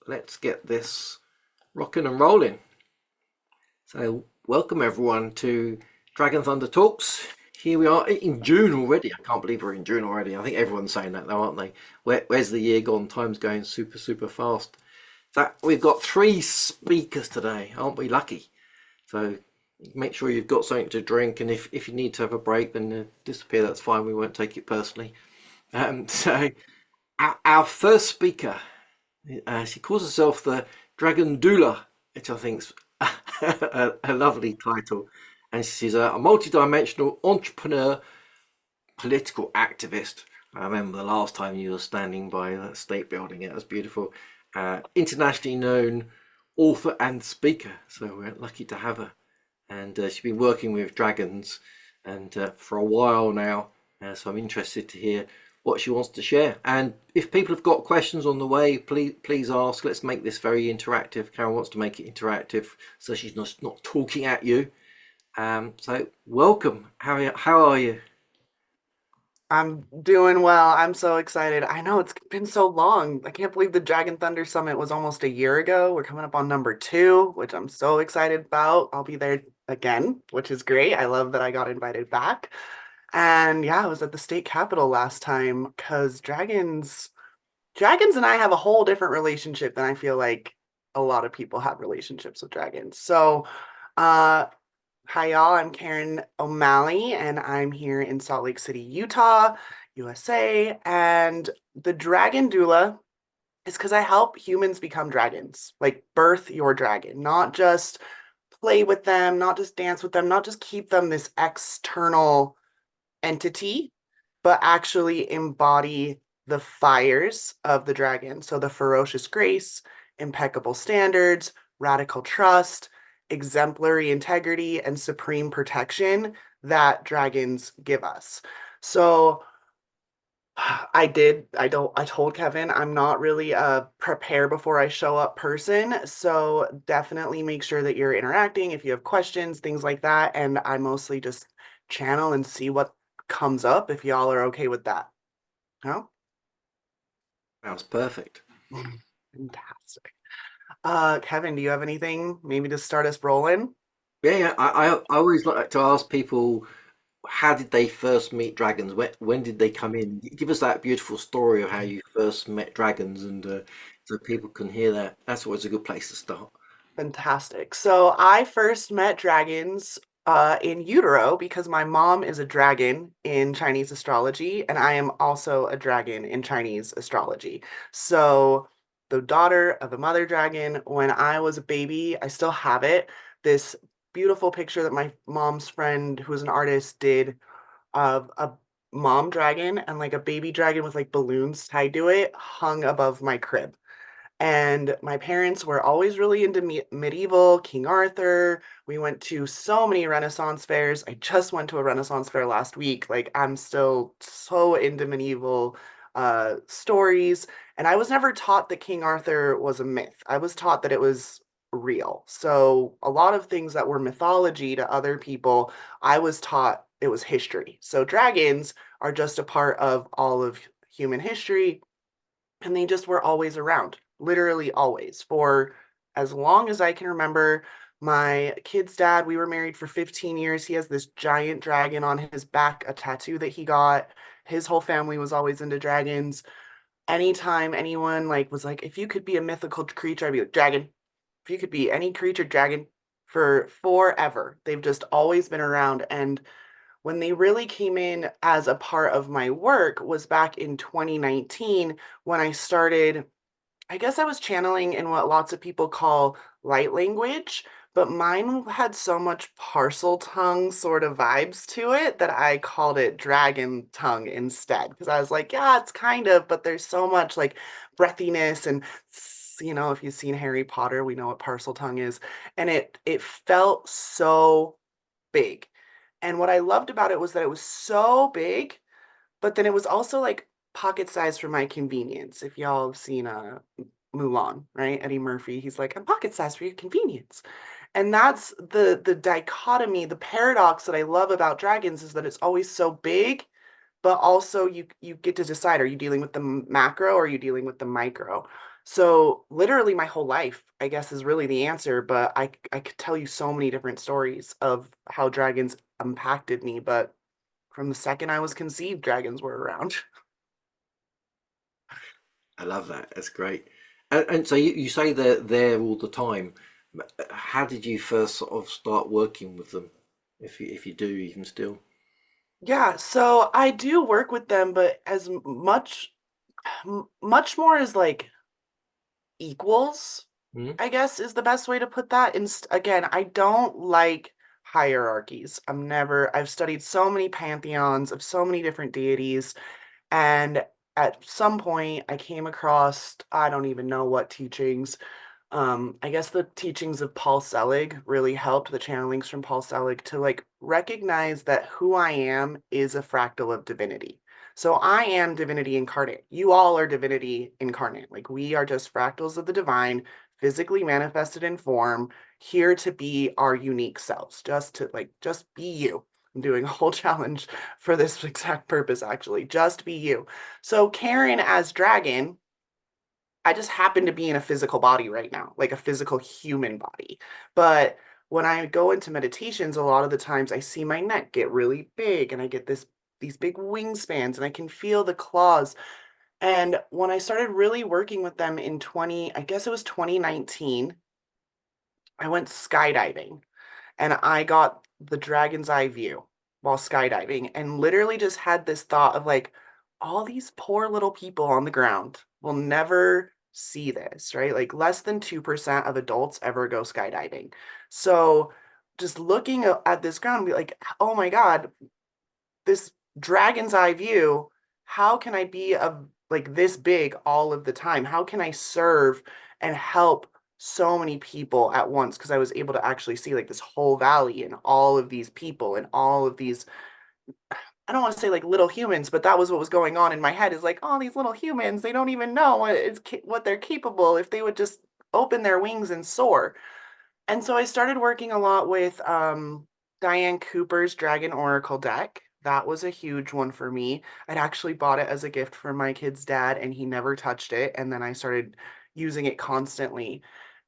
let's get this rocking and rolling. So, welcome everyone to Dragon Thunder Talks. Here we are in June already. I can't believe we're in June already. I think everyone's saying that though, aren't they? Where's the year gone? Time's going super fast. So, we've got three speakers today. Aren't we lucky? So, make sure you've got something to drink, and if you need to have a break, then disappear. That's fine. We won't take it personally. So, our first speaker. She calls herself the Dragon Doula, which I think's a lovely title. And she's a multi-dimensional entrepreneur, political activist. I remember the last time you were standing by that state building. It was beautiful. Internationally known author and speaker. So we're lucky to have her. And she's been working with dragons and for a while now. So I'm interested to hear what she wants to share. And if people have got questions on the way, please ask. Let's make this very interactive. Caryn wants to make it interactive so she's not talking at you. So welcome. How are you? I'm doing well. I'm so excited. I know it's been so long. I can't believe the Dragon Thunder Summit was almost a year ago. We're coming up on number two, which I'm so excited about. I'll be there again, which is great. I love that I got invited back. And yeah, I was at the state capitol last time because dragons and I have a whole different relationship than I feel like a lot of people have relationships with dragons. So, uh, hi, y'all. I'm Caryn O'Malley, and I'm here in Salt Lake City, Utah, USA. And the Dragon Doula is because I help humans become dragons, like birth your dragon, not just play with them, not just dance with them, not just keep them this external entity, but actually embody the fires of the dragon. So the ferocious grace, impeccable standards, radical trust, exemplary integrity, and supreme protection that dragons give us. So I told Kevin I'm not really a prepare before I show up person. So definitely make sure that you're interacting if you have questions, things like that. And I mostly just channel and see what comes up if y'all are okay with that. No? Sounds perfect. Fantastic. Kevin, do you have anything maybe to start us rolling? Yeah. I always like to ask people, how did they first meet dragons? When did they come in? Give us that beautiful story of how you first met dragons, and so people can hear that. That's always a good place to start. Fantastic. So I first met dragons in utero because my mom is a dragon in Chinese astrology, and I am also a dragon in Chinese astrology. So the daughter of a mother dragon, when I was a baby, I still have it. This beautiful picture that my mom's friend, who was an artist, did of a mom dragon and like a baby dragon with like balloons tied to it hung above my crib. And my parents were always really into medieval, King Arthur. We went to so many Renaissance fairs. I just went to a Renaissance fair last week. Like, I'm still so into medieval stories. And I was never taught that King Arthur was a myth. I was taught that it was real. So, a lot of things that were mythology to other people, I was taught it was history. So, dragons are just a part of all of human history, and they just were always around, literally always, for as long as I can remember. My kid's dad, we were married for 15 years. He has this giant dragon on his back, a tattoo that he got. His whole family was always into dragons. Anytime anyone like was like, if you could be a mythical creature, I'd be like, dragon. If you could be any creature, dragon, for forever. They've just always been around. And when they really came in as a part of my work was back in 2019 when I started. I guess I was channeling in what lots of people call light language, but mine had so much parcel tongue sort of vibes to it that I called it dragon tongue instead. Because I was like, yeah, it's kind of, but there's so much like breathiness and if you've seen Harry Potter, we know what parcel tongue is. And it felt so big. And what I loved about it was that it was so big, but then it was also like pocket size for my convenience. If y'all have seen Mulan, right? Eddie Murphy, he's like, I'm pocket size for your convenience. And that's the dichotomy, the paradox that I love about dragons is that it's always so big, but also you get to decide, are you dealing with the macro or are you dealing with the micro? So literally my whole life, I guess, is really the answer, but I could tell you so many different stories of how dragons impacted me, but from the second I was conceived, dragons were around. I love that. That's great. And so you say they're there all the time. How did you first sort of start working with them, if you do even still? Yeah, so I do work with them, but as much more as like equals, Hmm. I guess is the best way to put that. And again, I don't like hierarchies. I've studied so many pantheons of so many different deities, and at some point I came across, I don't even know what teachings. I guess the teachings of Paul Selig really helped, the channelings from Paul Selig, to like recognize that who I am is a fractal of divinity. So I am divinity incarnate. You all are divinity incarnate. Like we are just fractals of the divine, physically manifested in form, here to be our unique selves, just be you. I'm doing a whole challenge for this exact purpose, actually. Just be you. So Caryn as dragon, I just happen to be in a physical body right now, like a physical human body. But when I go into meditations, a lot of the times I see my neck get really big and I get these big wingspans and I can feel the claws. And when I started really working with them in 20, I guess it was 2019, I went skydiving and I got the dragon's eye view while skydiving and literally just had this thought of like, all these poor little people on the ground will never see this, right? Like less than 2% of adults ever go skydiving. So just looking at this ground, be like, oh my God, this dragon's eye view, how can I be like this big all of the time? How can I serve and help so many people at once? Because I was able to actually see like this whole valley and all of these people and all of these, I don't want to say like little humans, but that was what was going on in my head, is like, oh, these little humans, they don't even know what they're capable if they would just open their wings and soar. And so I started working a lot with Diane Cooper's Dragon Oracle deck. That was a huge one for me. I'd actually bought it as a gift for my kid's dad, and he never touched it. And then I started using it constantly.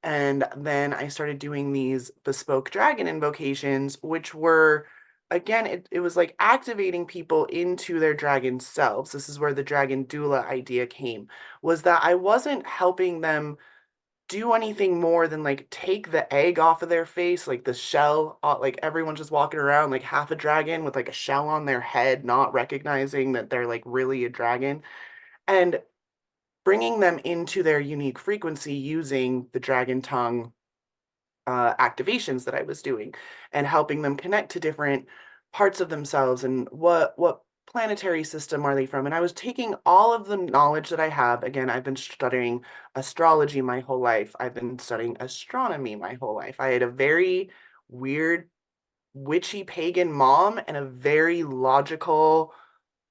And then I started doing these bespoke dragon invocations, which were, again, it was like activating people into their dragon selves. This is where the Dragon Doula idea came, was that I wasn't helping them do anything more than like take the egg off of their face, like the shell, like everyone's just walking around like half a dragon with like a shell on their head, not recognizing that they're like really a dragon, and bringing them into their unique frequency using the dragon tongue activations that I was doing and helping them connect to different parts of themselves and what planetary system are they from. And I was taking all of the knowledge that I have. Again, I've been studying astrology my whole life. I've been studying astronomy my whole life. I had a very weird witchy pagan mom and a very logical,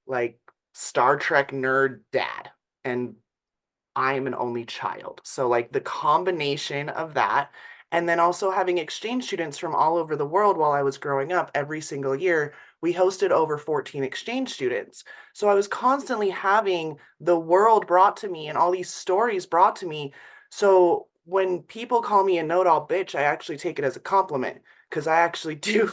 like, Star Trek nerd dad. And I am an only child. So, like, the combination of that, and then also having exchange students from all over the world while I was growing up every single year, we hosted over 14 exchange students. So, I was constantly having the world brought to me and all these stories brought to me. So, when people call me a know it all bitch, I actually take it as a compliment because I actually do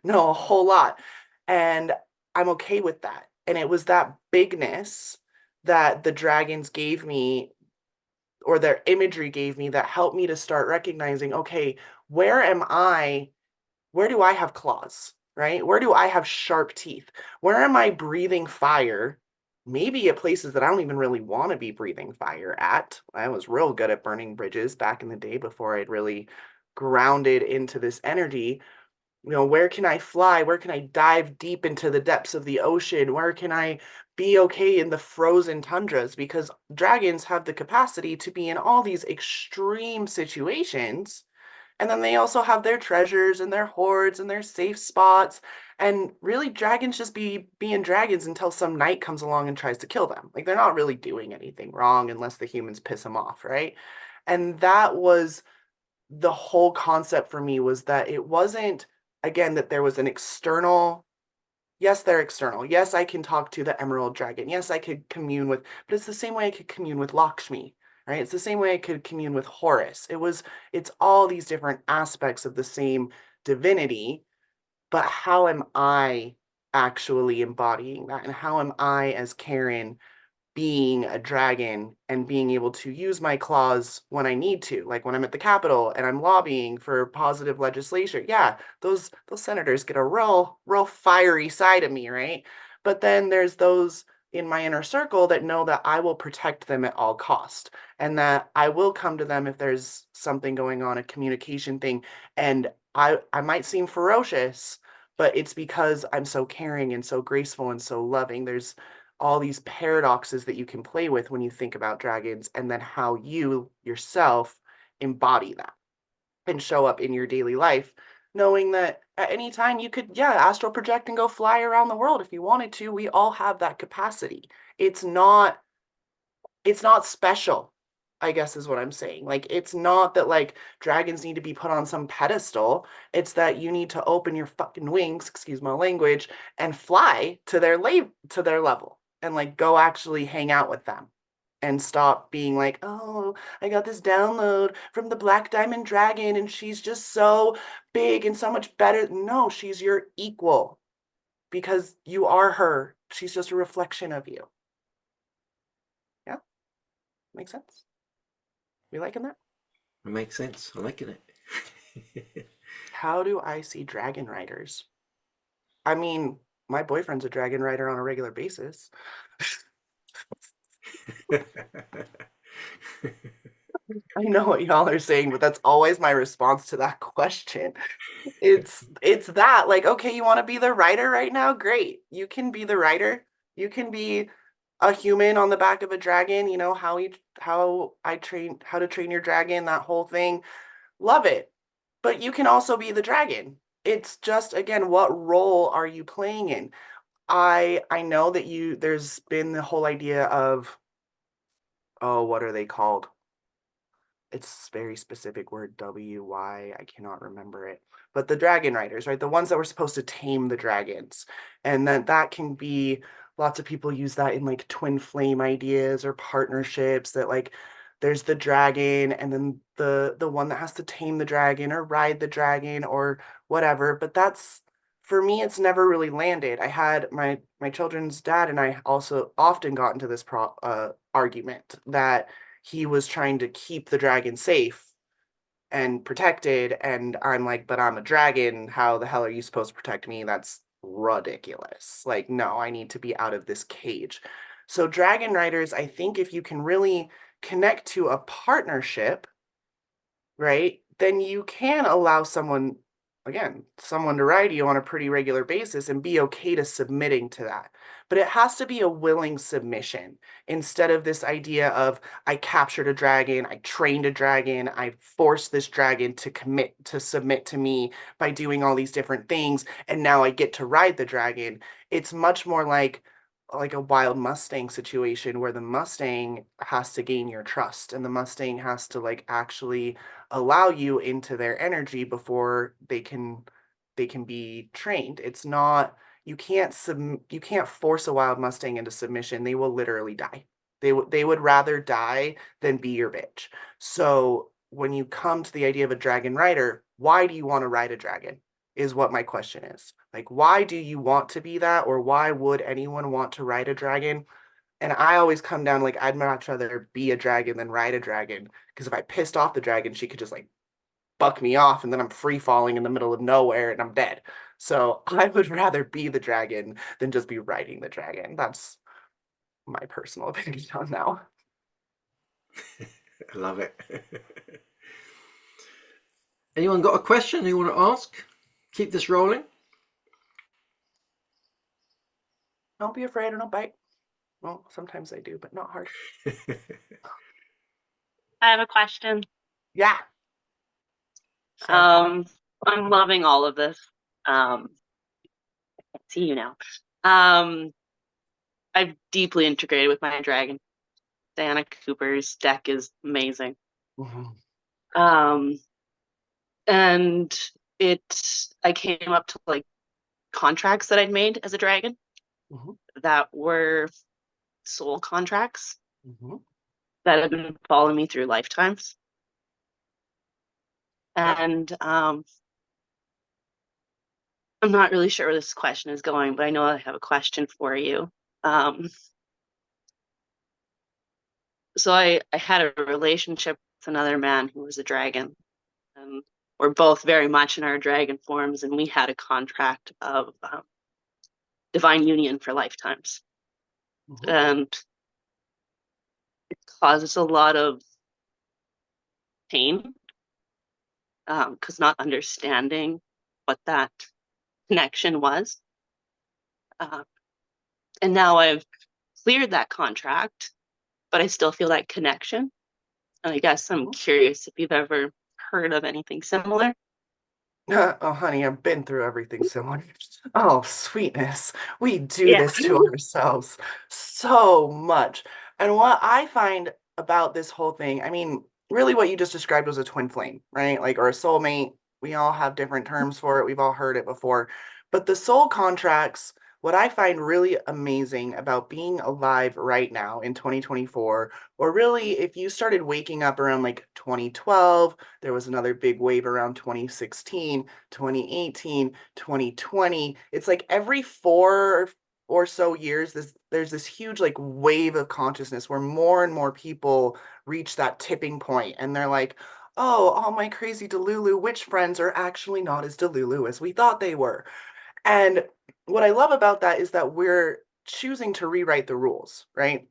know a whole lot. And I'm okay with that. And it was that bigness that the dragons gave me, or their imagery gave me, that helped me to start recognizing, okay, where am I? Where do I have claws, right? Where do I have sharp teeth? Where am I breathing fire? Maybe at places that I don't even really want to be breathing fire at. I was real good at burning bridges back in the day before I'd really grounded into this energy. Where can I fly? Where can I dive deep into the depths of the ocean? Where can I be okay in the frozen tundras? Because dragons have the capacity to be in all these extreme situations. And then they also have their treasures and their hoards and their safe spots. And really, dragons just be being dragons until some knight comes along and tries to kill them. Like they're not really doing anything wrong unless the humans piss them off, right? And that was the whole concept for me, was that it wasn't, again, that there was an external Yes, they're external. Yes, I can talk to the emerald dragon. Yes, I could commune with, but it's the same way I could commune with Lakshmi, right? It's the same way I could commune with Horus. It's all these different aspects of the same divinity, but how am I actually embodying that? And how am I, as Caryn, being a dragon and being able to use my claws when I need to, like when I'm at the Capitol and I'm lobbying for positive legislation. Yeah, those senators get a real fiery side of me, right? But then there's those in my inner circle that know that I will protect them at all cost, and that I will come to them if there's something going on, a communication thing, and I might seem ferocious, but it's because I'm so caring and so graceful and so loving. There's all these paradoxes that you can play with when you think about dragons, and then how you yourself embody that and show up in your daily life, knowing that at any time you could, yeah, astral project and go fly around the world if you wanted to. We all have that capacity. It's not it's not special, I guess is what I'm saying. Like, it's not that like dragons need to be put on some pedestal. It's that you need to open your fucking wings, excuse my language, and fly to their level and like go actually hang out with them and stop being like, oh, I got this download from the Black Diamond Dragon and she's just so big and so much better. No, she's your equal because you are her. She's just a reflection of you. Yeah, makes sense. We liking that? It makes sense. I'm liking it. How do I see dragon riders? I mean, my boyfriend's a dragon rider on a regular basis. I know what y'all are saying, but that's always my response to that question. It's that like, okay, you want to be the rider right now? Great. You can be the rider. You can be a human on the back of a dragon, you know, how to train your dragon, that whole thing. Love it. But you can also be the dragon. It's just, again, what role are you playing in? I know that there's been the whole idea of, oh, what are they called? It's a very specific word, W-Y, I cannot remember it. But the dragon riders, right? The ones that were supposed to tame the dragons. And that can be, lots of people use that in like twin flame ideas or partnerships, that like there's the dragon and then the one that has to tame the dragon or ride the dragon or whatever. But that's, for me, it's never really landed. I had my children's dad and I also often got into this argument that he was trying to keep the dragon safe and protected. And I'm like, but I'm a dragon. How the hell are you supposed to protect me? That's ridiculous. Like, no, I need to be out of this cage. So, dragon riders, I think if you can really connect to a partnership, right, then you can allow someone, again, someone to ride you on a pretty regular basis and be okay to submitting to that. But it has to be a willing submission instead of this idea of, I captured a dragon, I trained a dragon, I forced this dragon to submit to me by doing all these different things, and now I get to ride the dragon. It's much more like a wild Mustang situation where the Mustang has to gain your trust and the Mustang has to like actually allow you into their energy before they can be trained. It's not, you can't force a wild Mustang into submission. They will literally die. They would rather die than be your bitch. So when you come to the idea of a dragon rider, why do you want to ride a dragon? Is what my question is. Like, why do you want to be that, or why would anyone want to ride a dragon? And I always come down like, I'd much rather be a dragon than ride a dragon, because if I pissed off the dragon, she could just like buck me off and then I'm free falling in the middle of nowhere and I'm dead. So I would rather be the dragon than just be riding the dragon. That's my personal opinion on now. I love it. Anyone got a question you want to ask? Keep this rolling. Don't be afraid and don't bite. Well, sometimes I do, but not hard. I have a question. Yeah. I'm loving all of this. I see you now. I've deeply integrated with my dragon. Diana Cooper's deck is amazing. Mhm. And I came up to like contracts that I'd made as a dragon Mhm. that were soul contracts Mhm. that have been following me through lifetimes. And I'm not really sure where this question is going, but I know I have a question for you. So I had a relationship with another man who was a dragon. And we're both very much in our dragon forms, and we had a contract of divine union for lifetimes. Mhm. And it causes a lot of pain because not understanding what that connection was. And now I've cleared that contract, but I still feel that connection. And I guess I'm Mhm. curious if you've ever heard of anything similar. Oh, honey, I've been through everything similar. Oh, sweetness. We do Yeah. this to ourselves so much. And what I find about this whole thing, I mean, really what you just described was a twin flame, right? Like, or a soulmate. We all have different terms for it. We've all heard it before. But the soul contracts, what I find really amazing about being alive right now in 2024, or really if you started waking up around like 2012, there was another big wave around 2016, 2018, 2020. It's like every 4 or so years, there's this huge like wave of consciousness where more and more people reach that tipping point and they're like, oh, all my crazy Delulu witch friends are actually not as Delulu as we thought they were. And what I love about that is that we're choosing to rewrite the rules, right?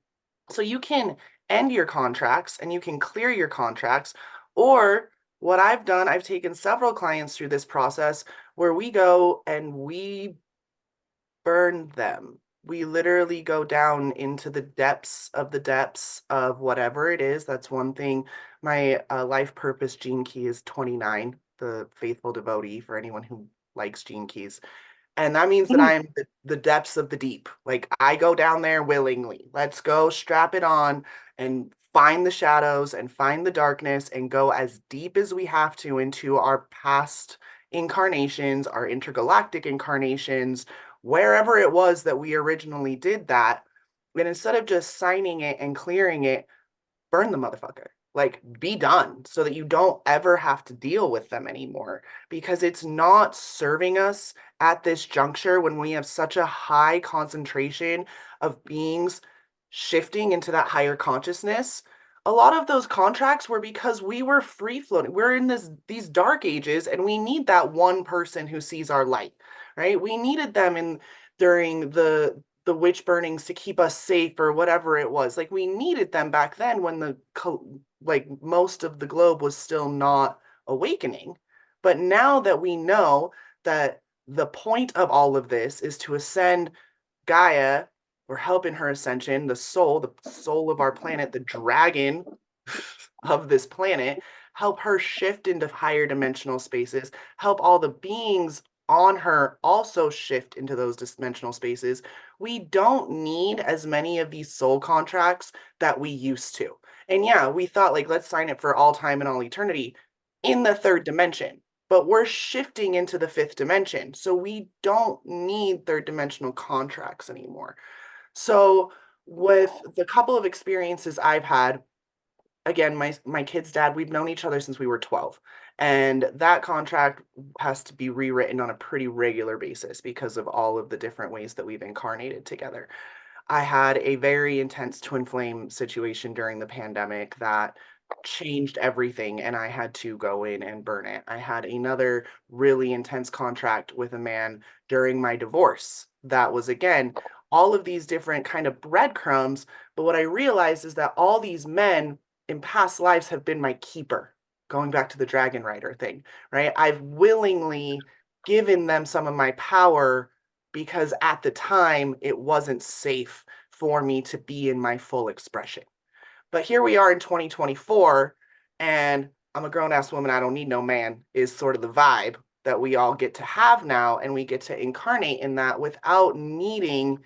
So you can end your contracts and you can clear your contracts. Or what I've done, I've taken several clients through this process where we go and we burn them. We literally go down into the depths of whatever it is. That's one thing. My life purpose gene key is 29, the faithful devotee for anyone who likes gene keys. And that means that Mhm. I'm the depths of the deep. Like I go down there willingly. Let's go strap it on and find the shadows and find the darkness and go as deep as we have to into our past incarnations, our intergalactic incarnations, wherever it was that we originally did that. And instead of just signing it and clearing it, burn the motherfucker. Like, be done so that you don't ever have to deal with them anymore because it's not serving us at this juncture when we have such a high concentration of beings shifting into that higher consciousness. A lot of those contracts were because we were free floating. We're in these dark ages and we need that one person who sees our light, right? We needed them in during the witch burnings to keep us safe or whatever it was. Like we needed them back then when like most of the globe was still not awakening. But now that we know that the point of all of this is to ascend Gaia, we're helping her ascension, the soul of our planet, the dragon of this planet, help her shift into higher dimensional spaces, help all the beings on her also shift into those dimensional spaces. We don't need as many of these soul contracts that we used to. And yeah, we thought like, let's sign it for all time and all eternity in the third dimension. But we're shifting into the fifth dimension. So we don't need third dimensional contracts anymore. So with the couple of experiences I've had, again, my kid's dad, we've known each other since we were 12. And that contract has to be rewritten on a pretty regular basis because of all of the different ways that we've incarnated together. I had a very intense twin flame situation during the pandemic that changed everything, and I had to go in and burn it. I had another really intense contract with a man during my divorce. That was, again, all of these different kind of breadcrumbs. But what I realized is that all these men in past lives have been my keeper, going back to the dragon rider thing, right? I've willingly given them some of my power because at the time it wasn't safe for me to be in my full expression. But here we are in 2024, and I'm a grown ass woman. I don't need no man, is sort of the vibe that we all get to have now. And we get to incarnate in that without needing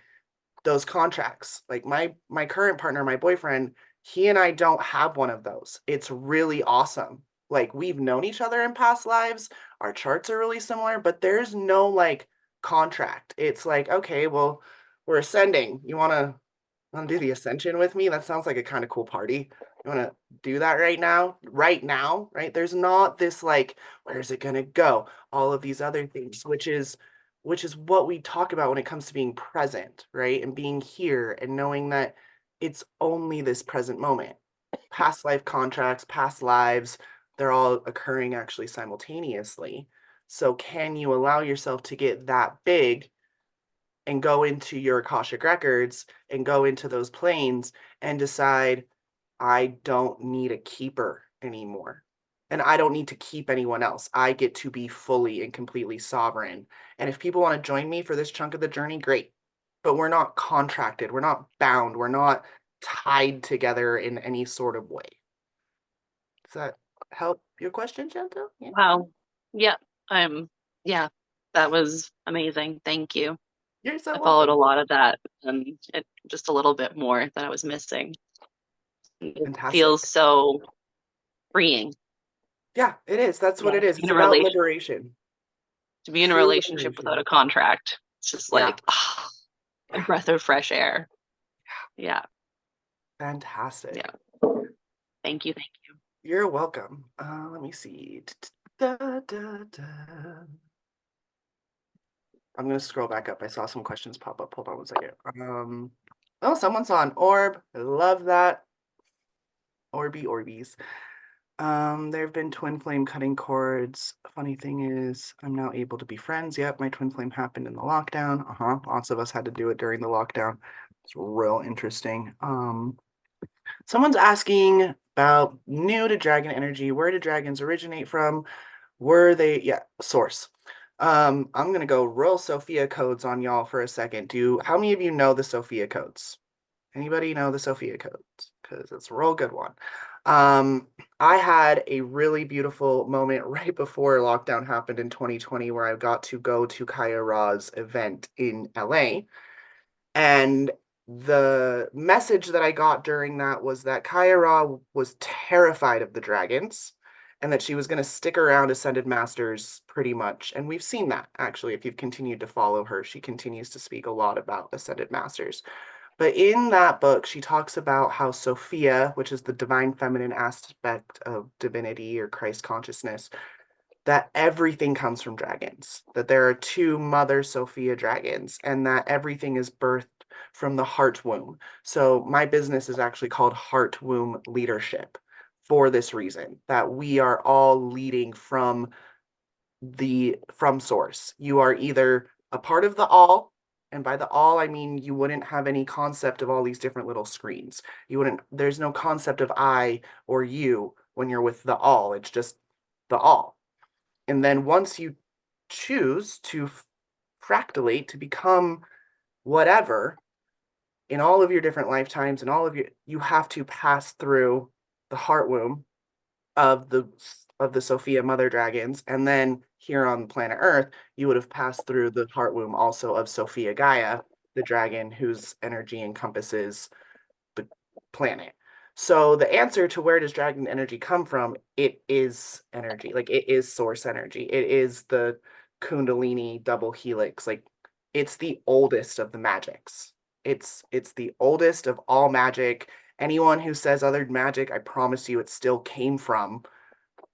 those contracts. Like my current partner, my boyfriend, he and I don't have one of those. It's really awesome. Like we've known each other in past lives. Our charts are really similar, but there's no like contract. It's like, okay, well, we're ascending. You want to do the ascension with me? That sounds like a kind of cool party. You want to do that right now? Right now, right? There's not this like, where's it going to go? All of these other things, which is what we talk about when it comes to being present, right? And being here and knowing that it's only this present moment. Past life contracts, past lives, they're all occurring actually simultaneously. So can you allow yourself to get that big and go into your Akashic records and go into those planes and decide, I don't need a keeper anymore. And I don't need to keep anyone else. I get to be fully and completely sovereign. And if people want to join me for this chunk of the journey, great. But we're not contracted. We're not bound. We're not tied together in any sort of way. Does that help your question, Chantal? Yeah. Wow. Yeah. Yeah, that was amazing. Thank you. You're so I followed a welcome. lot of that and just a little bit more that I was missing. It Fantastic. feels so freeing. Yeah, it is. That's what it is. It's In a about relation, liberation. to be in a True relationship liberation. without a contract. It's just Yeah. like a breath of fresh air. Yeah. Fantastic. Yeah. Thank you. Thank you. You're welcome. Let me see. Da, da, da. I'm going to scroll back up. I saw some questions pop up. Hold on one second. Oh, someone's on Orb. I love that. Orbies. There have been twin flame cutting cords. Funny thing is, I'm now able to be friends. Yep, my twin flame happened in the lockdown. Lots of us had to do it during the lockdown. It's real interesting. Someone's asking about new to dragon energy. Where did dragons originate from? Were they, yeah, source. I'm gonna go roll Sophia codes on y'all for a second. How many of you know the Sophia codes? Anybody know the Sophia codes? Because it's a real good one. I had a really beautiful moment right before lockdown happened in 2020 where I got to go to Kaya Ra's event in LA. And the message that I got during that was that Kaya Ra was terrified of the dragons and that she was going to stick around Ascended Masters pretty much. And we've seen that, actually, if you've continued to follow her. She continues to speak a lot about Ascended Masters. But in that book, she talks about how Sophia, which is the divine feminine aspect of divinity or Christ consciousness, that everything comes from dragons, that there are two Mother Sophia dragons, and that everything is birthed from the heart womb. So my business is actually called Heart Womb Leadership for this reason, that we are all leading from source. You are either a part of the all, and by the all, I mean you wouldn't have any concept of all these different little screens. There's no concept of I or you when you're with the all. It's just the all. And then once you choose to fractalate to become whatever in all of your different lifetimes and you have to pass through the heart womb of the Sophia mother dragons. And then here on planet Earth, you would have passed through the heart womb also of Sophia Gaia, the dragon whose energy encompasses the planet. So the answer to where does dragon energy come from, it is energy. Like, it is source energy. It is the Kundalini double helix. Like, it's the oldest of the magics. It's the oldest of all magic. Anyone who says other magic, I promise you it still came from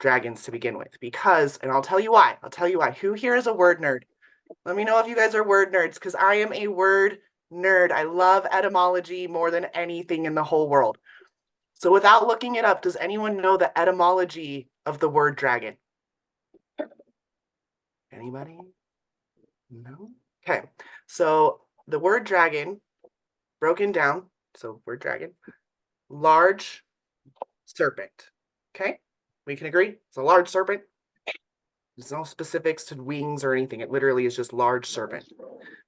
dragons to begin with. Because, and I'll tell you why. Who here is a word nerd? Let me know if you guys are word nerds, because I am a word nerd. I love etymology more than anything in the whole world. So without looking it up, does anyone know the etymology of the word dragon? Anybody? No? Okay. So the word dragon, broken down, so word dragon, large serpent. Okay? We can agree? It's a large serpent. There's no specifics to wings or anything. It literally is just large serpent.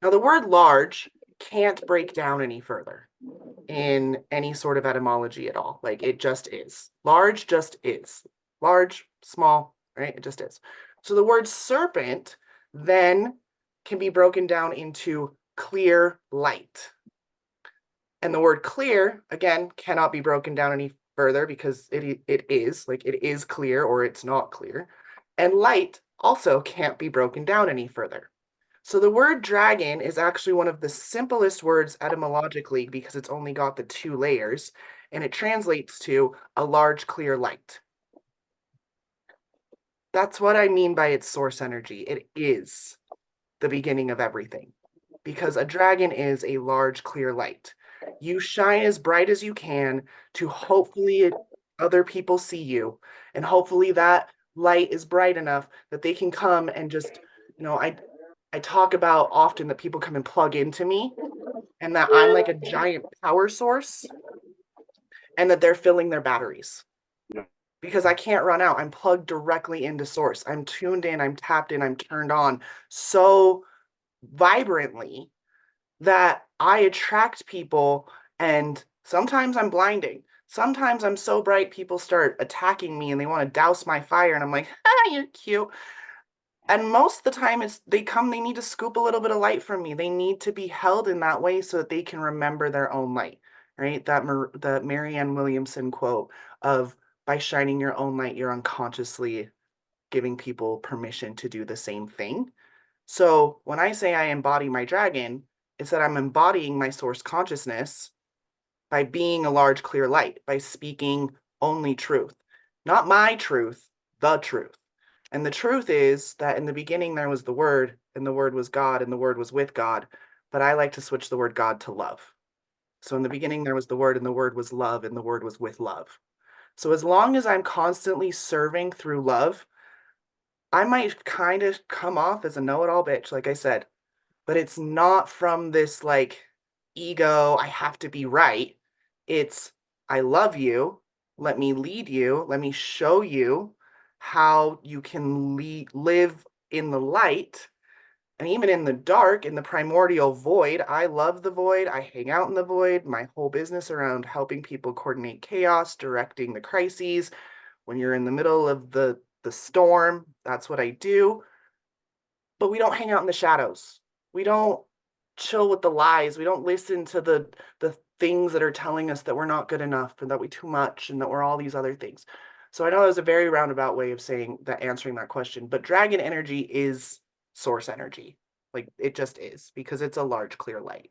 Now the word large can't break down any further in any sort of etymology at all. Like, it just is. Large just is. Large, small, right? It just is. So the word serpent then can be broken down into clear light. And the word clear, again, cannot be broken down any further because it is clear or it's not clear. And light also can't be broken down any further. So the word dragon is actually one of the simplest words etymologically because it's only got the 2 layers, and it translates to a large clear light. That's what I mean by its source energy. It is the beginning of everything because a dragon is a large clear light. You shine as bright as you can to hopefully other people see you, and hopefully that light is bright enough that they can come and just, I talk about often that people come and plug into me and that I'm like a giant power source and that they're filling their batteries because I can't run out. I'm plugged directly into source. I'm tuned in, I'm tapped in, I'm turned on so vibrantly that I attract people, and sometimes I'm blinding. Sometimes I'm so bright people start attacking me and they want to douse my fire and I'm like, ah, you're cute. And most of the time it's they need to scoop a little bit of light from me. They need to be held in that way so that they can remember their own light, right? The Marianne Williamson quote of by shining your own light, you're unconsciously giving people permission to do the same thing. So when I say I embody my dragon, it's that I'm embodying my source consciousness by being a large clear light, by speaking only truth, not my truth, the truth. And the truth is that in the beginning there was the Word, and the Word was God, and the Word was with God. But I like to switch the word God to love. So in the beginning there was the Word, and the Word was love, and the Word was with love. So as long as I'm constantly serving through love, I might kind of come off as a know-it-all bitch, like I said, but it's not from this like ego, I have to be right. It's, I love you. Let me lead you. Let me show you how you can live in the light and even in the dark, in the primordial void. I love the void. I hang out in the void. My whole business around helping people coordinate chaos, directing the crises. When you're in the middle of the storm, that's what I do. But we don't hang out in the shadows. We don't chill with the lies. We don't listen to the things that are telling us that we're not good enough and that we too much and that we're all these other things. So I know it was a very roundabout way of saying that, answering that question, but dragon energy is source energy. Like it just is, because it's a large clear light.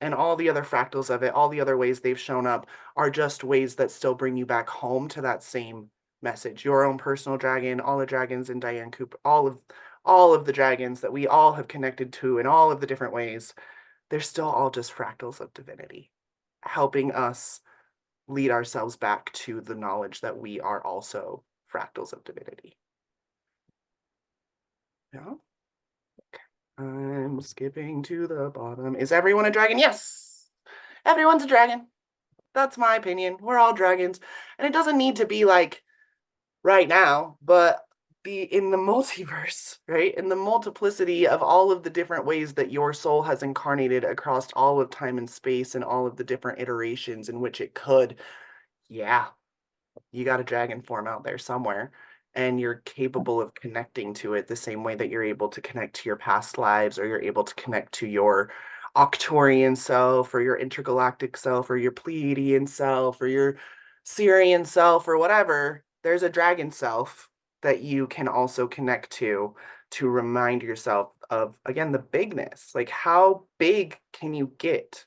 And all the other fractals of it, all the other ways they've shown up are just ways that still bring you back home to that same message. Your own personal dragon, all the dragons in Diane Cooper, all of the dragons that we all have connected to in all of the different ways, they're still all just fractals of divinity, helping us lead ourselves back to the knowledge that we are also fractals of divinity. Yeah. I'm skipping to the bottom. Is everyone a dragon? Yes. Everyone's a dragon. That's my opinion. We're all dragons. And it doesn't need to be like right now, but be in the multiverse, right? In the multiplicity of all of the different ways that your soul has incarnated across all of time and space and all of the different iterations in which it could. Yeah, you got a dragon form out there somewhere, and you're capable of connecting to it the same way that you're able to connect to your past lives, or you're able to connect to your Octorian self, or your intergalactic self, or your Pleiadian self, or your Syrian self, or whatever. There's a dragon self that you can also connect to remind yourself of, again, the bigness. Like, how big can you get?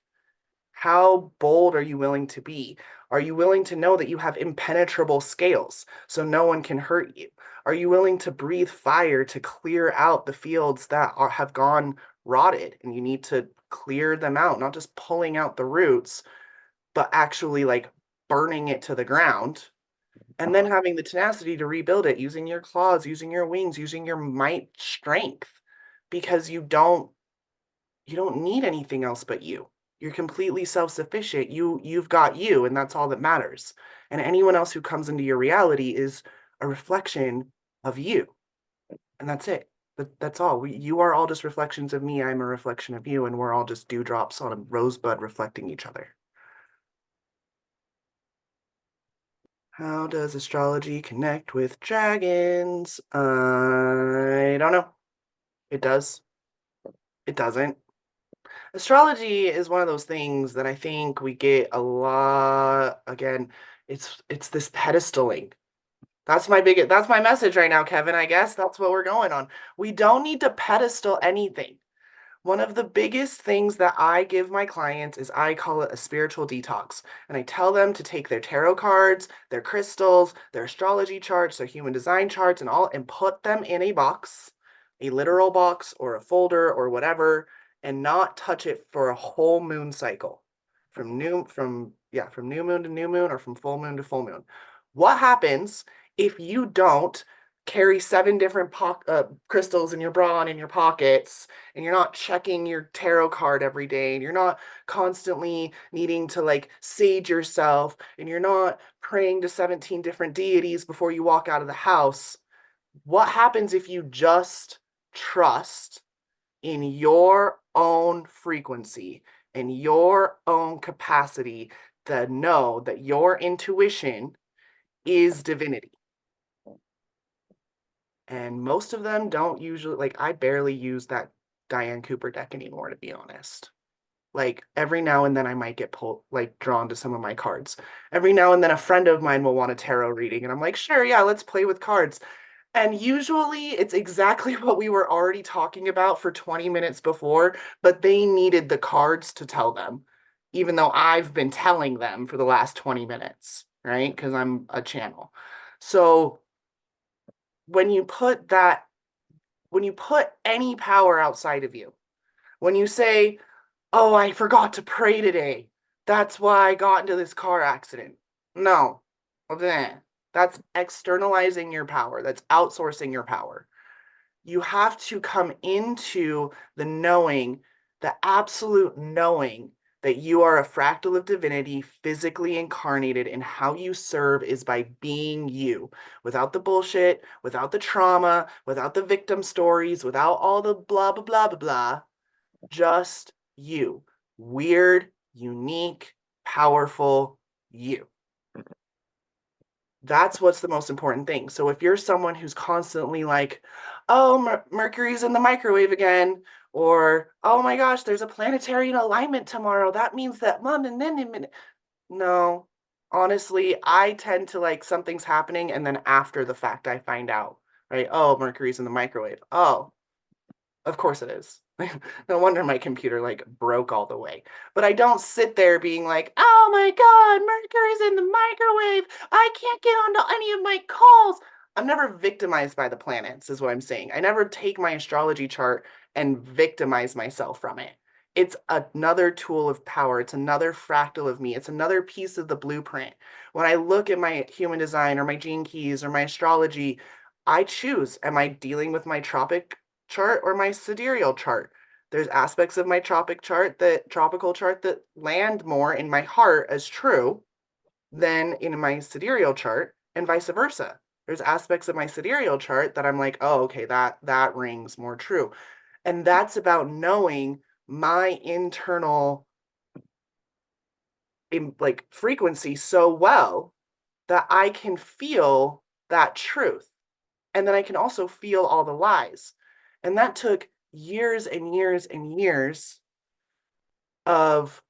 How bold are you willing to be? Are you willing to know that you have impenetrable scales so no one can hurt you? Are you willing to breathe fire to clear out the fields that have gone rotted and you need to clear them out, not just pulling out the roots, but actually like burning it to the ground, and then having the tenacity to rebuild it using your claws, using your wings, using your might strength, because you don't need anything else but you. You're completely self-sufficient. You've got you, and that's all that matters. And anyone else who comes into your reality is a reflection of you. And that's it. That's all. You are all just reflections of me. I'm a reflection of you, and we're all just dewdrops on a rosebud reflecting each other. How does astrology connect with dragons? I don't know. It does. It doesn't. Astrology is one of those things that I think we get a lot. Again, it's this pedestaling. That's my message right now, Kevin. I guess that's what we're going on. We don't need to pedestal anything. One of the biggest things that I give my clients is I call it a spiritual detox. And I tell them to take their tarot cards, their crystals, their astrology charts, their human design charts, and put them in a box, a literal box or a folder or whatever, and not touch it for a whole moon cycle. From new moon to new moon or from full moon to full moon. What happens if you don't carry 7 different crystals in your bra and in your pockets, and you're not checking your tarot card every day, and you're not constantly needing to like sage yourself, and you're not praying to 17 different deities before you walk out of the house? What happens if you just trust in your own frequency and your own capacity to know that your intuition is divinity? And most of them don't usually, like, I barely use that Diane Cooper deck anymore, to be honest. Like, every now and then I might get drawn to some of my cards. Every now and then a friend of mine will want a tarot reading, and I'm like, sure, yeah, let's play with cards. And usually it's exactly what we were already talking about for 20 minutes before, but they needed the cards to tell them, even though I've been telling them for the last 20 minutes, right? Because I'm a channel. So when you put any power outside of you, when you say, oh, I forgot to pray today, that's why I got into this car accident. No, that's externalizing your power. That's outsourcing your power. You have to come into the knowing, the absolute knowing that you are a fractal of divinity, physically incarnated, and how you serve is by being you, without the bullshit, without the trauma, without the victim stories, without all the blah, blah, blah, blah, blah. Just you. Weird, unique, powerful you. That's what's the most important thing. So if you're someone who's constantly like, oh, Mercury's in the microwave again, or oh my gosh, there's a planetary in alignment tomorrow, that means that no, honestly, I tend to like something's happening, and then after the fact I find out, right? Oh, Mercury's in the microwave. Oh, of course it is. No wonder my computer like broke all the way. But I don't sit there being like, oh my God, Mercury's in the microwave. I can't get onto any of my calls. I'm never victimized by the planets, is what I'm saying. I never take my astrology chart and victimize myself from it. It's another tool of power. It's another fractal of me. It's another piece of the blueprint. When I look at my human design or my gene keys or my astrology, I choose, am I dealing with my tropic chart or my sidereal chart? There's aspects of my tropical chart that land more in my heart as true than in my sidereal chart, and vice versa. There's aspects of my sidereal chart that I'm like, oh, okay, that rings more true. And that's about knowing my internal like frequency so well that I can feel that truth. And then I can also feel all the lies. And that took years and years and years of,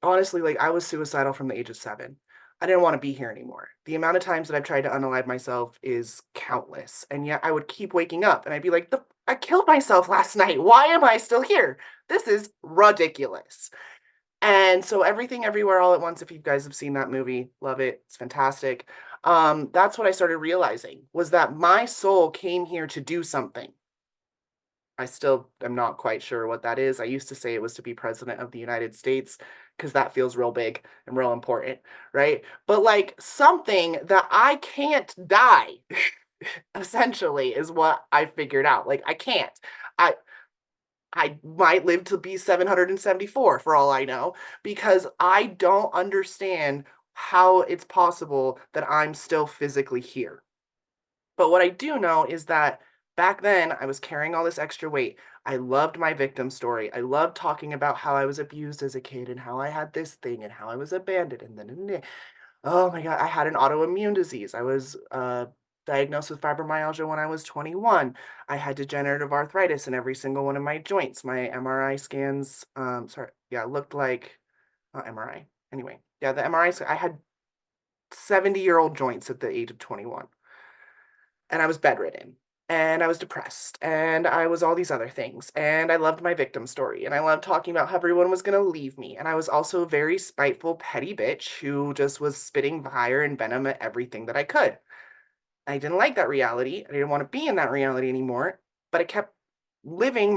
honestly, like, I was suicidal from the age of 7. I didn't want to be here anymore. The amount of times that I've tried to unalive myself is countless. And yet I would keep waking up and I'd be like, I killed myself last night. Why am I still here? This is ridiculous. And so Everything Everywhere All at Once, if you guys have seen that movie, love it. It's fantastic. That's what I started realizing, was that my soul came here to do something. I still am not quite sure what that is. I used to say it was to be president of the United States because that feels real big and real important, right? But like something that I can't die, essentially, is what I figured out. Like I can't. I might live to be 774 for all I know, because I don't understand how it's possible that I'm still physically here. But what I do know is that back then I was carrying all this extra weight. I loved my victim story. I loved talking about how I was abused as a kid and how I had this thing and how I was abandoned. And then, oh my God, I had an autoimmune disease. I was diagnosed with fibromyalgia when I was 21. I had degenerative arthritis in every single one of my joints. My MRI scans, looked like, not MRI. Anyway, yeah, the MRI, I had 70-year-old joints at the age of 21. And I was bedridden. And I was depressed. And I was all these other things. And I loved my victim story. And I loved talking about how everyone was going to leave me. And I was also a very spiteful, petty bitch who just was spitting fire and venom at everything that I could. I didn't like that reality. I didn't want to be in that reality anymore. But I kept living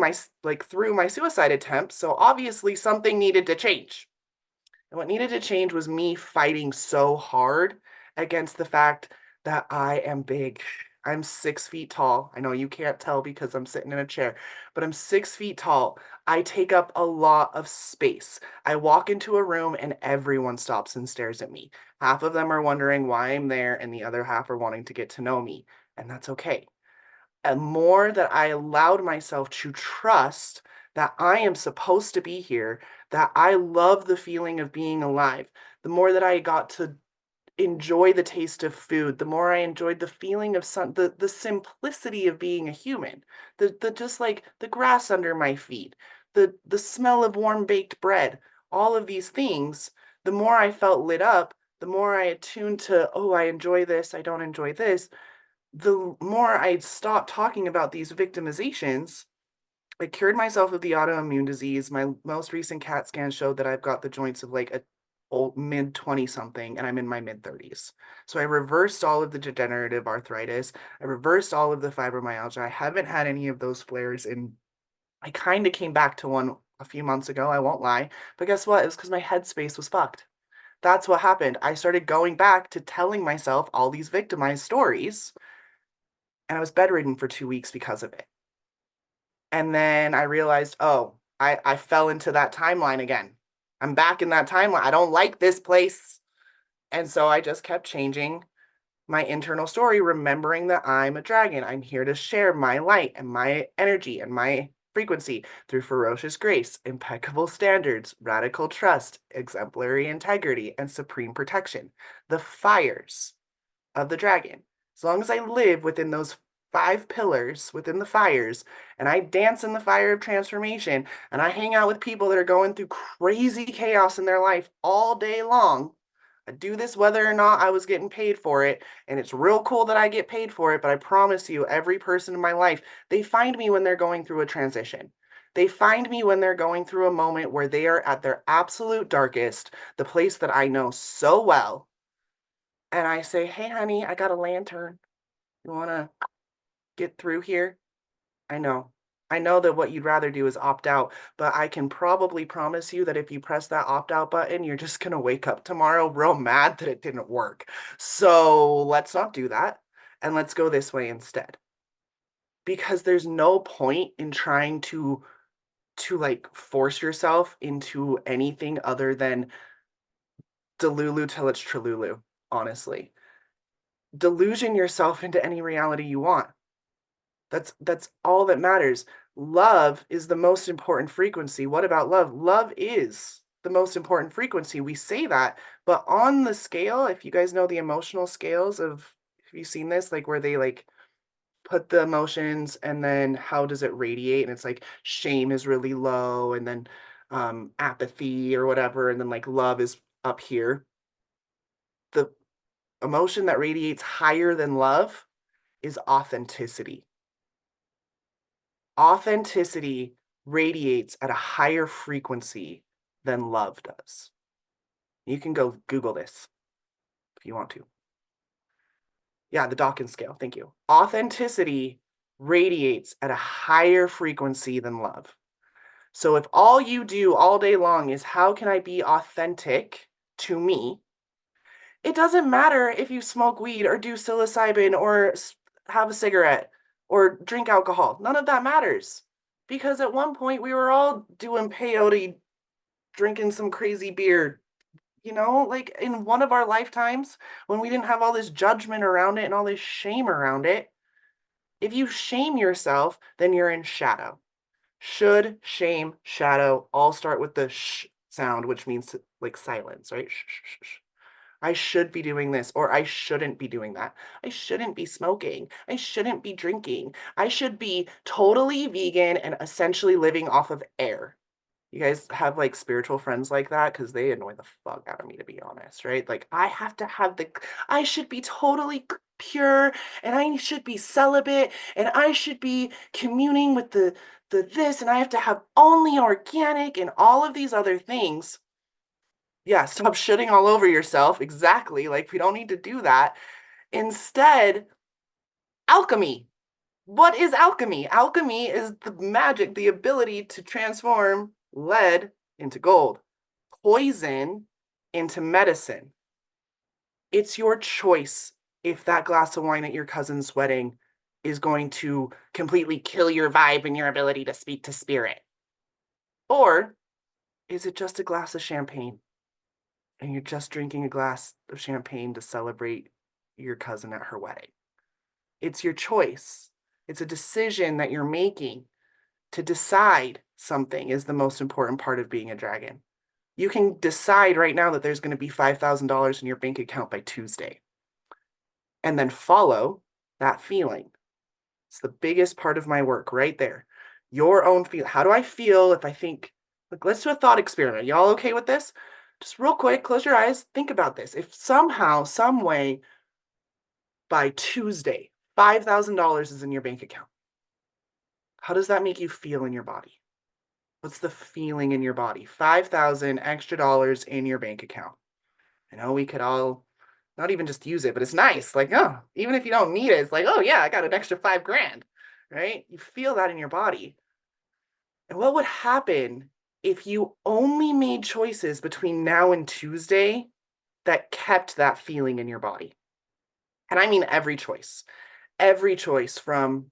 through my suicide attempts. So obviously something needed to change. And what needed to change was me fighting so hard against the fact that I am big. I'm 6 feet tall. I know you can't tell because I'm sitting in a chair, but I'm 6 feet tall. I take up a lot of space. I walk into a room and everyone stops and stares at me. Half of them are wondering why I'm there, and the other half are wanting to get to know me, and that's okay. And more that I allowed myself to trust that I am supposed to be here, that I love the feeling of being alive, the more that I got to enjoy the taste of food, the more I enjoyed the feeling of the simplicity of being a human, the just like the grass under my feet, the smell of warm baked bread, all of these things, the more I felt lit up, the more I attuned to, oh, I enjoy this, I don't enjoy this, the more I'd stopped talking about these victimizations. I cured myself of the autoimmune disease. My most recent CAT scan showed that I've got the joints of like a old mid 20 something, and I'm in my mid 30s. So I reversed all of the degenerative arthritis. I reversed all of the fibromyalgia. I haven't had any of those flares, and I kind of came back to one a few months ago, I won't lie. But guess what? It was because my headspace was fucked. That's what happened. I started going back to telling myself all these victimized stories, and I was bedridden for 2 weeks because of it. And then I realized, oh, I fell into that timeline again. I'm back in that timeline. I don't like this place. And so I just kept changing my internal story, remembering that I'm a dragon. I'm here to share my light and my energy and my frequency through ferocious grace, impeccable standards, radical trust, exemplary integrity, and supreme protection. The fires of the dragon. As long as I live within those 5 pillars, within the fires, and I dance in the fire of transformation, and I hang out with people that are going through crazy chaos in their life all day long. I do this whether or not I was getting paid for it, and it's real cool that I get paid for it, but I promise you, every person in my life, they find me when they're going through a transition. They find me when they're going through a moment where they are at their absolute darkest, the place that I know so well. And I say, hey, honey, I got a lantern. You want to get through here? I know. I know that what you'd rather do is opt out, but I can probably promise you that if you press that opt out button, you're just going to wake up tomorrow real mad that it didn't work. So let's not do that. And let's go this way instead. Because there's no point in trying to like force yourself into anything other than delulu till it's tralulu, honestly. Delusion yourself into any reality you want. That's all that matters. Love is the most important frequency. What about love? Love is the most important frequency. We say that, but on the scale, if you guys know the emotional scales of, have you seen this? Like where they like put the emotions and then how does it radiate? And it's like shame is really low, and then apathy or whatever, and then like love is up here. The emotion that radiates higher than love is authenticity. Authenticity radiates at a higher frequency than love does. You can go Google this if you want to. Yeah, the Dawkins scale. Thank you. Authenticity radiates at a higher frequency than love. So if all you do all day long is how can I be authentic to me, it doesn't matter if you smoke weed or do psilocybin or have a cigarette or drink alcohol. None of that matters. Because at one point we were all doing peyote, drinking some crazy beer, like in one of our lifetimes when we didn't have all this judgment around it and all this shame around it. If you shame yourself, then you're in shadow. Should, shame, shadow all start with the sh sound, which means like silence, right? Shh, shh, shh, shh. I should be doing this, or I shouldn't be doing that. I shouldn't be smoking. I shouldn't be drinking. I should be totally vegan and essentially living off of air. You guys have like spiritual friends like that? Because they annoy the fuck out of me, to be honest, right? Like, I should be totally pure, and I should be celibate, and I should be communing with the this, and I have to have only organic and all of these other things. Yeah, stop shitting all over yourself. Exactly. Like, we don't need to do that. Instead, alchemy. What is alchemy? Alchemy is the magic, the ability to transform lead into gold, poison into medicine. It's your choice if that glass of wine at your cousin's wedding is going to completely kill your vibe and your ability to speak to spirit. Or is it just a glass of champagne and you're just drinking a glass of champagne to celebrate your cousin at her wedding? It's your choice. It's a decision that you're making. To decide something is the most important part of being a dragon. You can decide right now that there's going to be $5,000 in your bank account by Tuesday, and then follow that feeling. It's the biggest part of my work right there. Your own feel. How do I feel if I think, like, let's do a thought experiment. Y'all okay with this? Just real quick, close your eyes. Think about this. If somehow, some way, by Tuesday, $5,000 is in your bank account, how does that make you feel in your body? What's the feeling in your body? 5,000 extra dollars in your bank account. I know we could all not even just use it, but it's nice. Like, oh, even if you don't need it, it's like, oh yeah, I got an extra $5,000, right? You feel that in your body. And what would happen if you only made choices between now and Tuesday that kept that feeling in your body? And I mean every choice from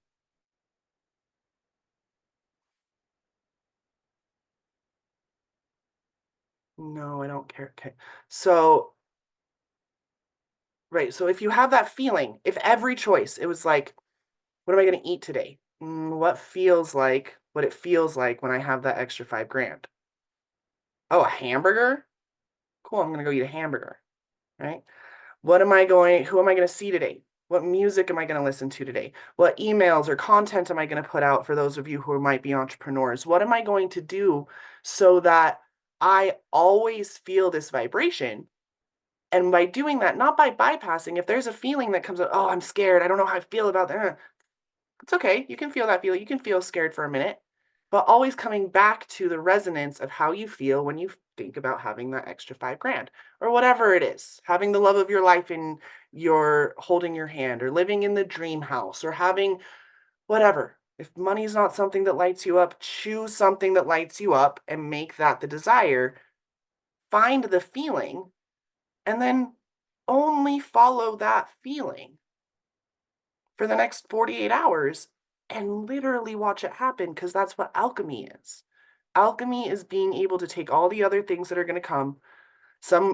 no, I don't care. Okay. So, right. So if you have that feeling, if every choice, it was like, what am I going to eat today? What it feels like when I have that extra $5,000. Oh, a hamburger? Cool. I'm going to go eat a hamburger. Right. Who am I going to see today? What music am I going to listen to today? What emails or content am I going to put out for those of you who might be entrepreneurs? What am I going to do so that I always feel this vibration? And by doing that, not by bypassing, if there's a feeling that comes up, oh, I'm scared, I don't know how I feel about that. It's okay. You can feel that feeling. You can feel scared for a minute, but always coming back to the resonance of how you feel when you think about having that extra $5,000 or whatever it is, having the love of your life in your holding your hand, or living in the dream house, or having whatever. If money is not something that lights you up, choose something that lights you up and make that the desire. Find the feeling and then only follow that feeling for the next 48 hours and literally watch it happen, because that's what alchemy is. Alchemy is being able to take all the other things that are going to come.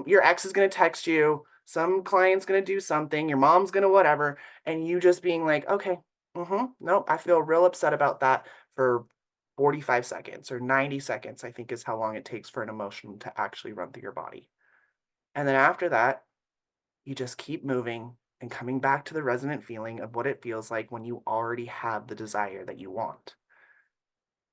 Your ex is going to text you, some client's going to do something, your mom's going to whatever, and you just being like, okay, nope, I feel real upset about that for 45 seconds or 90 seconds, I think is how long it takes for an emotion to actually run through your body. And then after that, you just keep moving and coming back to the resonant feeling of what it feels like when you already have the desire that you want.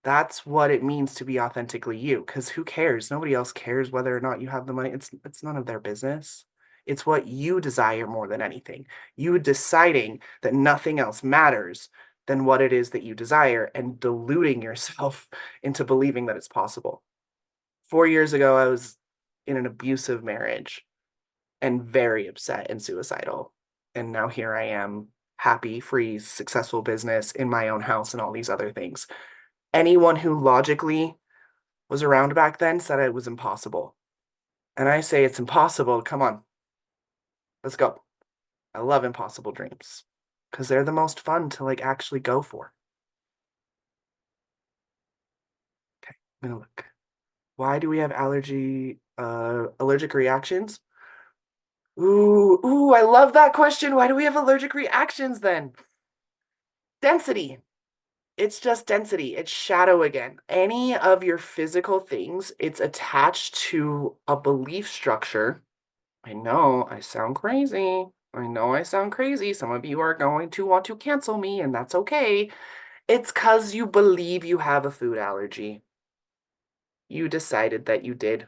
That's what it means to be authentically you, because who cares? Nobody else cares whether or not you have the money. It's none of their business. It's what you desire more than anything. You deciding that nothing else matters than what it is that you desire, and deluding yourself into believing that it's possible. 4 years ago, I was in an abusive marriage and very upset and suicidal. And now here I am, happy, free, successful business in my own house and all these other things. Anyone who logically was around back then said it was impossible. And I say it's impossible. Come on, let's go. I love impossible dreams because they're the most fun to like actually go for. Okay, I'm gonna look. Why do we have allergic reactions? Ooh, I love that question. Why do we have allergic reactions then? Density. It's just density. It's shadow again. Any of your physical things, it's attached to a belief structure. I know I sound crazy. Some of you are going to want to cancel me, and that's okay. It's because you believe you have a food allergy. you decided that you did.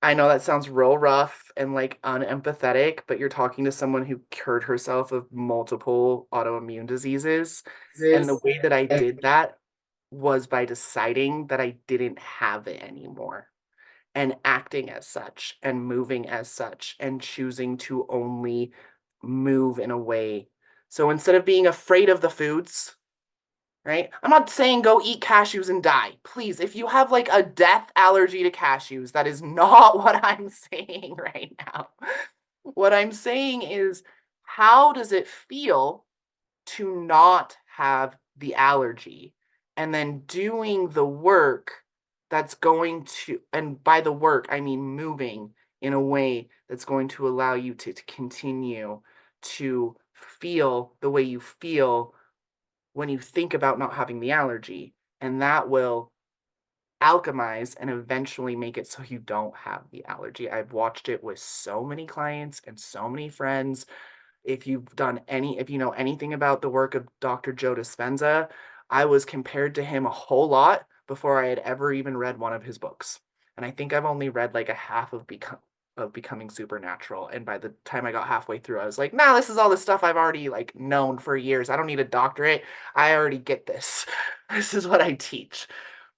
I know that sounds real rough and like unempathetic, but you're talking to someone who cured herself of multiple autoimmune diseases. And the way that I did that was by deciding that I didn't have it anymore and acting as such and moving as such and choosing to only move in a way. So instead of being afraid of the foods, right? I'm not saying go eat cashews and die. Please, if you have like a death allergy to cashews, that is not what I'm saying right now. What I'm saying is, how does it feel to not have the allergy? And then doing the work that's going to, and by the work, I mean moving in a way that's going to allow you to continue to feel the way you feel when you think about not having the allergy, and that will alchemize and eventually make it so you don't have the allergy. I've watched it with so many clients and so many friends. If you know anything about the work of Dr. Joe Dispenza, I was compared to him a whole lot before I had ever even read one of his books. And I think I've only read like a half of Becoming Supernatural. And by the time I got halfway through, I was like, nah, this is all the stuff I've already like known for years. I don't need a doctorate. I already get this. This is what I teach.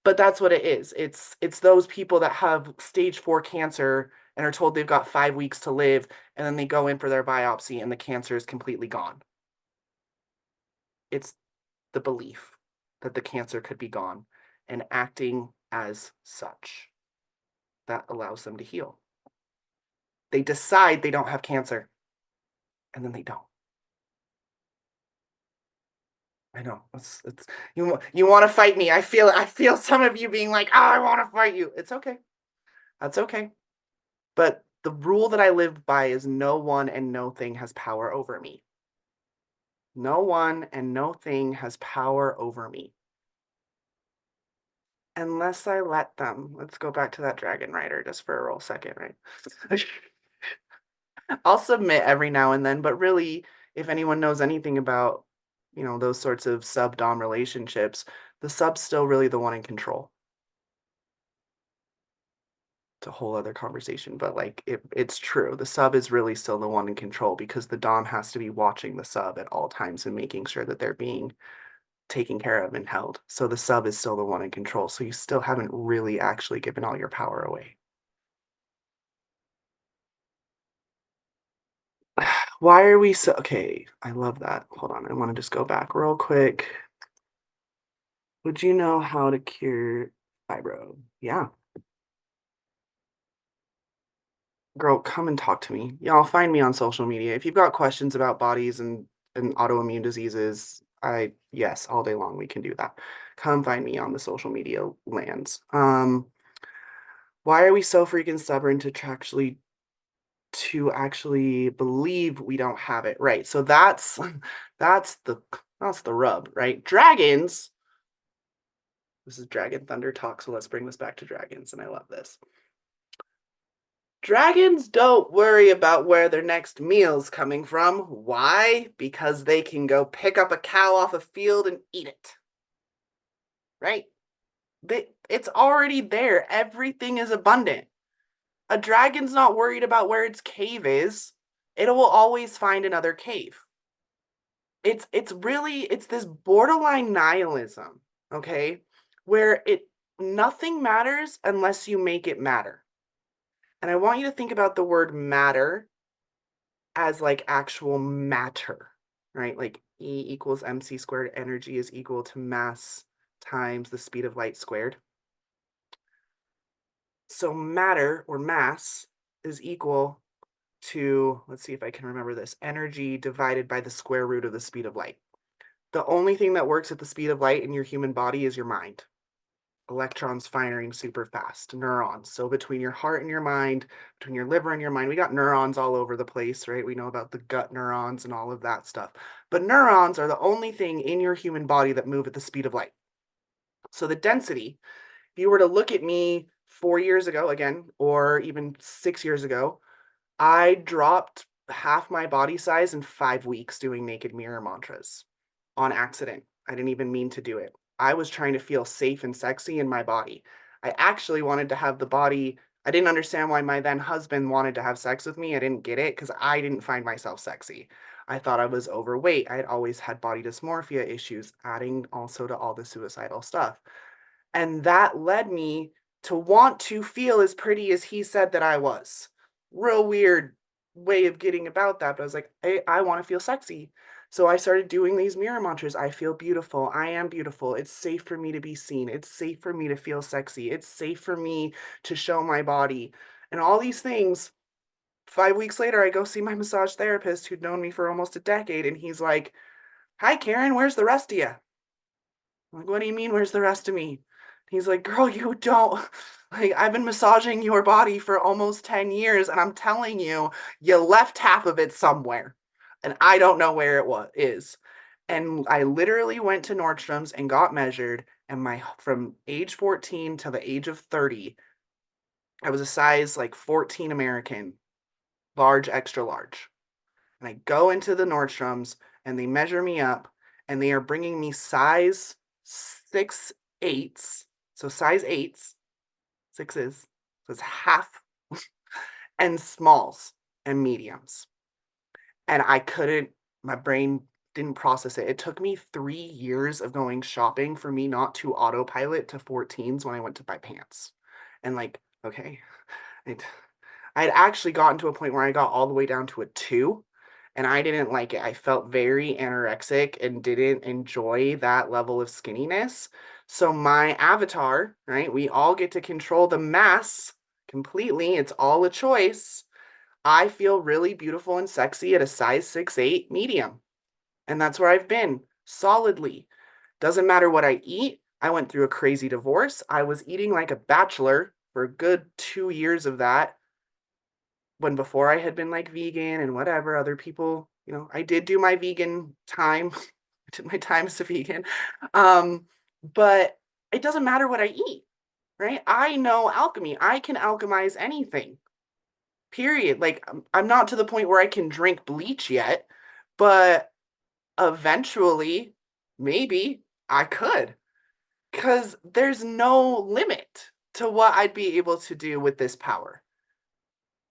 But that's what it is. It's those people that have stage 4 cancer and are told they've got 5 weeks to live, and then they go in for their biopsy and the cancer is completely gone. It's the belief that the cancer could be gone and acting as such that allows them to heal. They decide they don't have cancer, and then they don't. I know. It's you want to fight me. I feel some of you being like, "Oh, I want to fight you." It's okay. That's okay. But the rule that I live by is no one and no thing has power over me. No one and no thing has power over me. Unless I let them. Let's go back to that dragon rider just for a real second, right? I'll submit every now and then, but really, if anyone knows anything about, those sorts of sub-dom relationships, the sub's still really the one in control. It's a whole other conversation, but like it's true. The sub is really still the one in control because the dom has to be watching the sub at all times and making sure that they're being taken care of and held. So the sub is still the one in control. So you still haven't really actually given all your power away. Why are we so okay? I love that. Hold on. I want to just go back real quick. Would you know how to cure fibro? Yeah. Girl, come and talk to me. Y'all find me on social media. If you've got questions about bodies and autoimmune diseases, yes, all day long we can do that. Come find me on the social media lands. Why are we so freaking stubborn to actually believe we don't have it? Right. So that's the rub, right? Dragons. This is Dragon Thunder talk, so let's bring this back to dragons, and I love this. Dragons don't worry about where their next meal's coming from. Why? Because they can go pick up a cow off a field and eat it. Right? It's already there. Everything is abundant. A dragon's not worried about where its cave is. It will always find another cave. It's this borderline nihilism, okay? Where nothing matters unless you make it matter. And I want you to think about the word matter as like actual matter, right? Like E equals mc squared, energy is equal to mass times the speed of light squared. So matter or mass is equal to, let's see if I can remember this, energy divided by the square root of the speed of light. The only thing that works at the speed of light in your human body is your mind. Electrons firing super fast, neurons. So between your heart and your mind, between your liver and your mind, we got neurons all over the place, right? We know about the gut neurons and all of that stuff. But neurons are the only thing in your human body that move at the speed of light. So the density, if you were to look at me 4 years ago again, or even 6 years ago, I dropped half my body size in 5 weeks doing naked mirror mantras on accident. I didn't even mean to do it. I was trying to feel safe and sexy in my body. I actually wanted to have the body. I didn't understand why my then husband wanted to have sex with me. I didn't get it because I didn't find myself sexy. I thought I was overweight. I had always had body dysmorphia issues, adding also to all the suicidal stuff. And that led me to want to feel as pretty as he said that I was. Real weird way of getting about that. But I was like, hey, I want to feel sexy. So I started doing these mirror mantras. I feel beautiful. I am beautiful. It's safe for me to be seen. It's safe for me to feel sexy. It's safe for me to show my body. And all these things. 5 weeks later, I go see my massage therapist who'd known me for almost a decade. And he's like, hi, Caryn, where's the rest of you? I'm like, what do you mean, where's the rest of me? He's like, girl, you don't, like, I've been massaging your body for almost 10 years, and I'm telling you, you left half of it somewhere, and I don't know where it is. And I literally went to Nordstrom's and got measured, and from age 14 to the age of 30, I was a size like 14 American, large, extra large. And I go into the Nordstrom's, and they measure me up, and they are bringing me size 6/8, so size 8s, 6s, so it's half, and smalls and mediums. And my brain didn't process it. It took me 3 years of going shopping for me not to autopilot to 14s when I went to buy pants. And like, okay, I'd actually gotten to a point where I got all the way down to a 2. And I didn't like it. I felt very anorexic and didn't enjoy that level of skinniness. So my avatar, right? We all get to control the mass completely. It's all a choice. I feel really beautiful and sexy at a size 6/8 medium. And that's where I've been solidly. Doesn't matter what I eat. I went through a crazy divorce. I was eating like a bachelor for a good 2 years of that. When before I had been like vegan and whatever, other people, I did do my vegan time. I did my time as a vegan. But it doesn't matter what I eat, right? I know alchemy. I can alchemize anything, period. Like, I'm not to the point where I can drink bleach yet, but eventually, maybe I could, because there's no limit to what I'd be able to do with this power.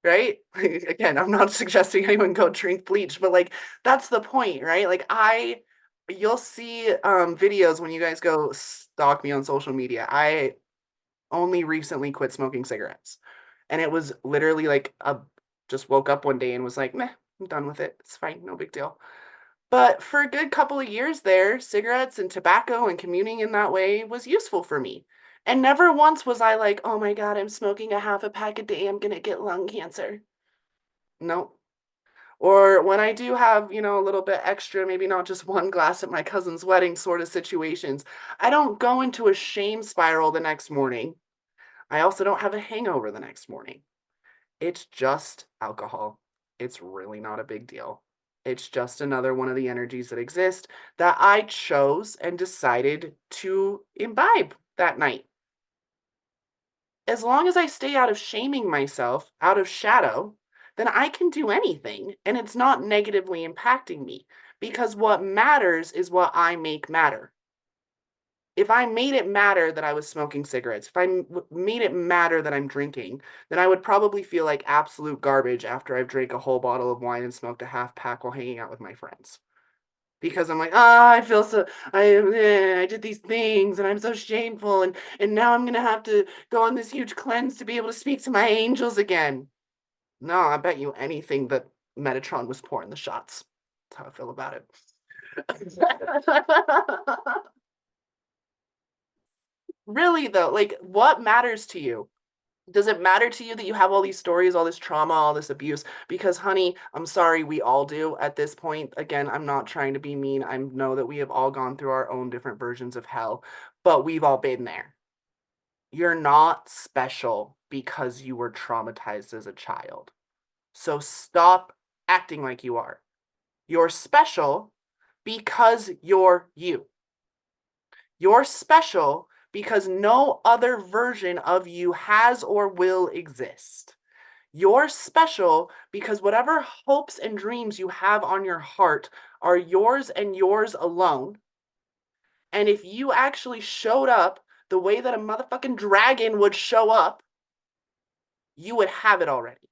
Right? Again, I'm not suggesting anyone go drink bleach, but like, that's the point, right? Like, you'll see videos when you guys go stalk me on social media. I only recently quit smoking cigarettes, and it was literally like just woke up one day and was like, meh, I'm done with it. It's fine, no big deal. But for a good couple of years there, cigarettes and tobacco and communing in that way was useful for me. And never once was I like, oh my God, I'm smoking a half a pack a day. I'm going to get lung cancer. Nope. Or when I do have, a little bit extra, maybe not just one glass at my cousin's wedding sort of situations, I don't go into a shame spiral the next morning. I also don't have a hangover the next morning. It's just alcohol. It's really not a big deal. It's just another one of the energies that exist that I chose and decided to imbibe that night. As long as I stay out of shaming myself, out of shadow, then I can do anything and it's not negatively impacting me, because what matters is what I make matter. If I made it matter that I was smoking cigarettes, if I made it matter that I'm drinking, then I would probably feel like absolute garbage after I've drank a whole bottle of wine and smoked a half pack while hanging out with my friends. Because I'm like, I feel so, I did these things and I'm so shameful, and now I'm going to have to go on this huge cleanse to be able to speak to my angels again. No, I bet you anything that Metatron was pouring the shots. That's how I feel about it. Really, though, like, what matters to you? Does it matter to you that you have all these stories, all this trauma, all this abuse? Because, honey, I'm sorry, we all do at this point. Again, I'm not trying to be mean. I know that we have all gone through our own different versions of hell, but we've all been there. You're not special because you were traumatized as a child. So stop acting like you are. You're special because you're you. You're special because no other version of you has or will exist. You're special because whatever hopes and dreams you have on your heart are yours and yours alone. And if you actually showed up the way that a motherfucking dragon would show up, you would have it already.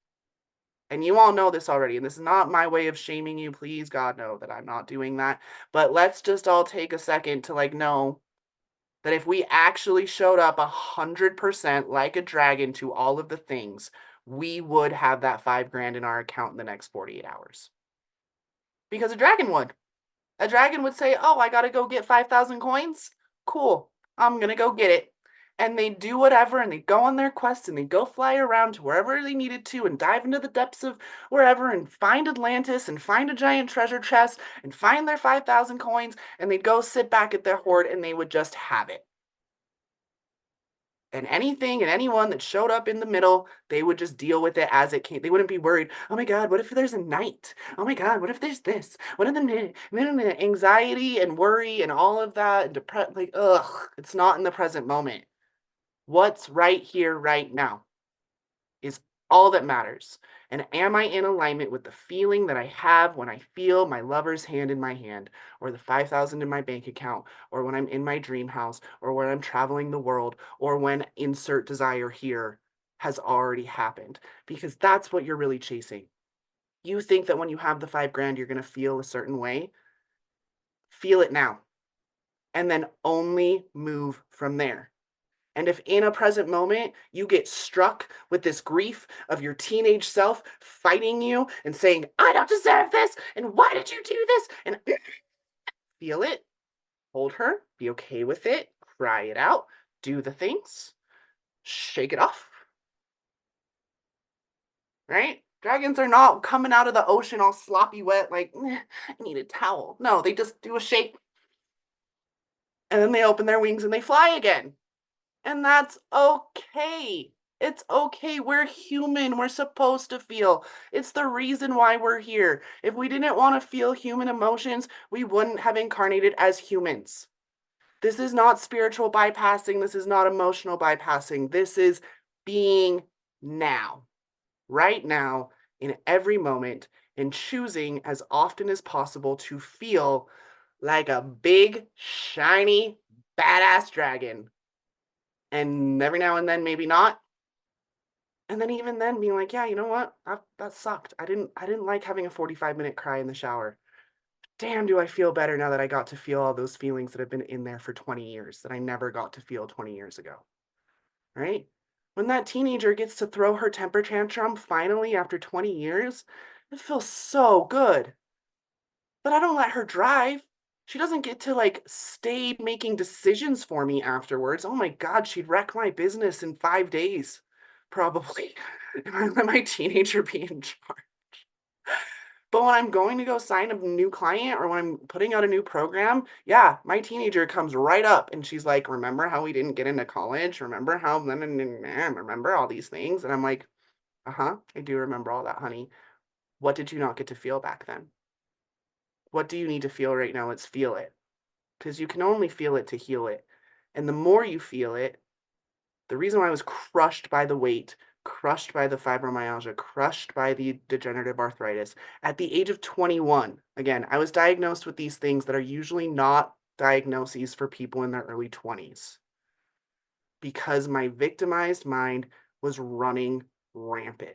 And you all know this already. And this is not my way of shaming you. Please, God, know that I'm not doing that. But let's just all take a second to like know that if we actually showed up 100% like a dragon to all of the things, we would have that $5,000 in our account in the next 48 hours. Because a dragon would. A dragon would say, oh, I got to go get 5,000 coins. Cool. I'm going to go get it. And they do whatever, and they go on their quest, and they go fly around to wherever they needed to and dive into the depths of wherever and find Atlantis and find a giant treasure chest and find their 5,000 coins, and they'd go sit back at their hoard and they would just have it. And anything and anyone that showed up in the middle, they would just deal with it as it came. They wouldn't be worried. Oh my God, what if there's a night? Oh my God, what if there's this? What if the anxiety and worry and all of that and depression? Like, ugh, it's not in the present moment. What's right here, right now is all that matters. And am I in alignment with the feeling that I have when I feel my lover's hand in my hand, or the 5,000 in my bank account, or when I'm in my dream house, or when I'm traveling the world, or when insert desire here has already happened? Because that's what you're really chasing. You think that when you have the $5,000, you're going to feel a certain way. Feel it now. And then only move from there. And if in a present moment you get struck with this grief of your teenage self fighting you and saying, I don't deserve this, and why did you do this? And feel it, hold her, be okay with it, cry it out, do the things, shake it off. Right? Dragons are not coming out of the ocean all sloppy wet, like, I need a towel. No, they just do a shake. And then they open their wings and they fly again. And that's okay. It's okay. We're human. We're supposed to feel. It's the reason why we're here. If we didn't want to feel human emotions, we wouldn't have incarnated as humans. This is not spiritual bypassing. This is not emotional bypassing. This is being now, right now, in every moment, and choosing as often as possible to feel like a big, shiny, badass dragon. And every now and then, maybe not. And then even then being like, yeah, you know what? That sucked. I didn't like having a 45-minute cry in the shower. Damn, do I feel better now that I got to feel all those feelings that have been in there for 20 years that I never got to feel 20 years ago. Right? When that teenager gets to throw her temper tantrum finally after 20 years, it feels so good. But I don't let her drive. She doesn't get to like stay making decisions for me afterwards. Oh my God, she'd wreck my business in 5 days, probably. If I let my teenager be in charge. But when I'm going to go sign a new client or when I'm putting out a new program, yeah, my teenager comes right up and she's like, remember how we didn't get into college? Remember how, remember all these things? And I'm like, I do remember all that, honey. What did you not get to feel back then? What do you need to feel right now? Let's feel it. Because you can only feel it to heal it. And the more you feel it, the reason why I was crushed by the weight, crushed by the fibromyalgia, crushed by the degenerative arthritis at the age of 21. Again, I was diagnosed with these things that are usually not diagnoses for people in their early 20s. Because my victimized mind was running rampant.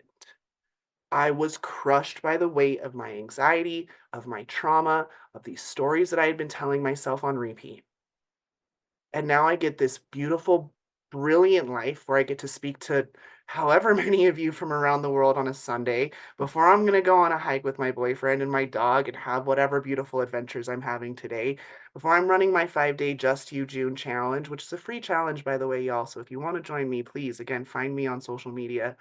I was crushed by the weight of my anxiety, of my trauma, of these stories that I had been telling myself on repeat. And now I get this beautiful, brilliant life where I get to speak to however many of you from around the world on a Sunday before I'm going to go on a hike with my boyfriend and my dog and have whatever beautiful adventures I'm having today, before I'm running my 5-day Just You June challenge, which is a free challenge, by the way, y'all. So if you want to join me, please, again, find me on social media.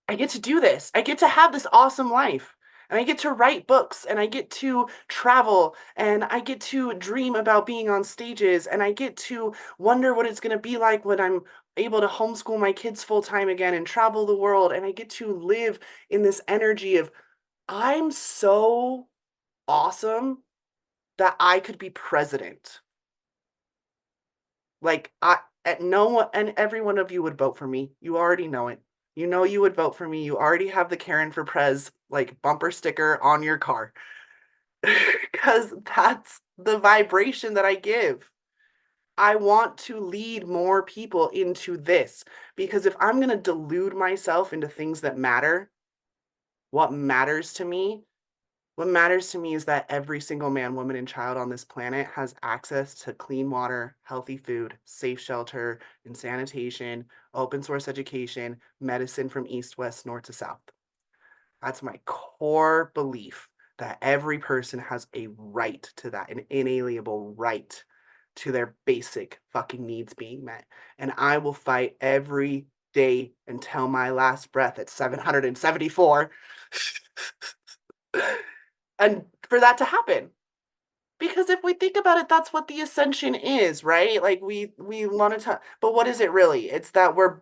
I get to do this. I get to have this awesome life. And I get to write books and I get to travel and I get to dream about being on stages and I get to wonder what it's going to be like when I'm able to homeschool my kids full time again and travel the world. And I get to live in this energy of I'm so awesome that I could be president. Like no one and every one of you would vote for me. You already know it. You know you would vote for me. You already have the Caryn for Prez like bumper sticker on your car. Because that's the vibration that I give. I want to lead more people into this, because if I'm going to delude myself into things that matter, what matters to me is that every single man, woman, and child on this planet has access to clean water, healthy food, safe shelter and sanitation, open source education, medicine from east, west, north to south. That's my core belief, that every person has a right to that, an inalienable right to their basic fucking needs being met. And I will fight every day until my last breath at 774 and for that to happen. Because if we think about it, that's what the ascension is, right? Like we want to talk, but what is it really? It's that we're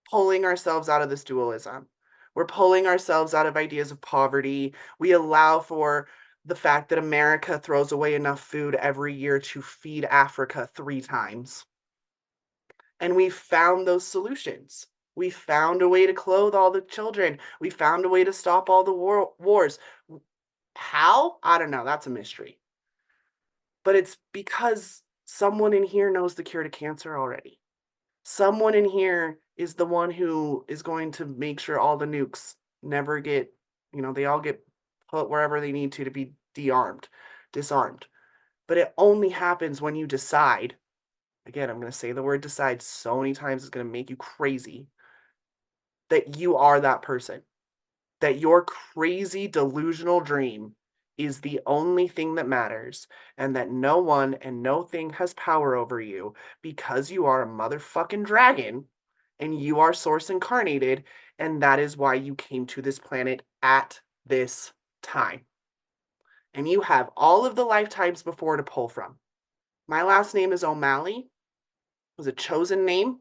pulling ourselves out of this dualism. We're pulling ourselves out of ideas of poverty. We allow for the fact that America throws away enough food every year to feed Africa 3 times. And we found those solutions. We found a way to clothe all the children. We found a way to stop all the wars. How? I don't know. That's a mystery. But it's because someone in here knows the cure to cancer already. Someone in here is the one who is going to make sure all the nukes never get, they all get put wherever they need to be disarmed. But it only happens when you decide. Again, I'm going to say the word decide so many times, it's going to make you crazy, that you are that person. That your crazy delusional dream is the only thing that matters, and that no one and no thing has power over you, because you are a motherfucking dragon and you are source incarnated, and that is why you came to this planet at this time. And you have all of the lifetimes before to pull from. My last name is O'Malley. It was a chosen name,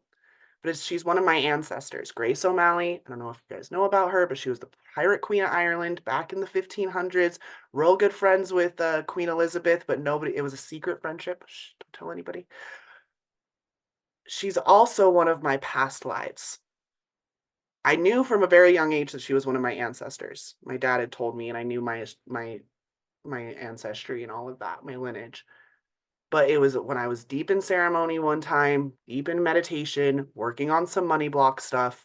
but she's one of my ancestors, Grace O'Malley. I don't know if you guys know about her, but she was the pirate queen of Ireland back in the 1500s. Real good friends with Queen Elizabeth, but it was a secret friendship. Shh, don't tell anybody. She's also one of my past lives. I knew from a very young age that she was one of my ancestors. My dad had told me, and I knew my ancestry and all of that, my lineage. But it was when I was deep in ceremony one time, deep in meditation, working on some money block stuff,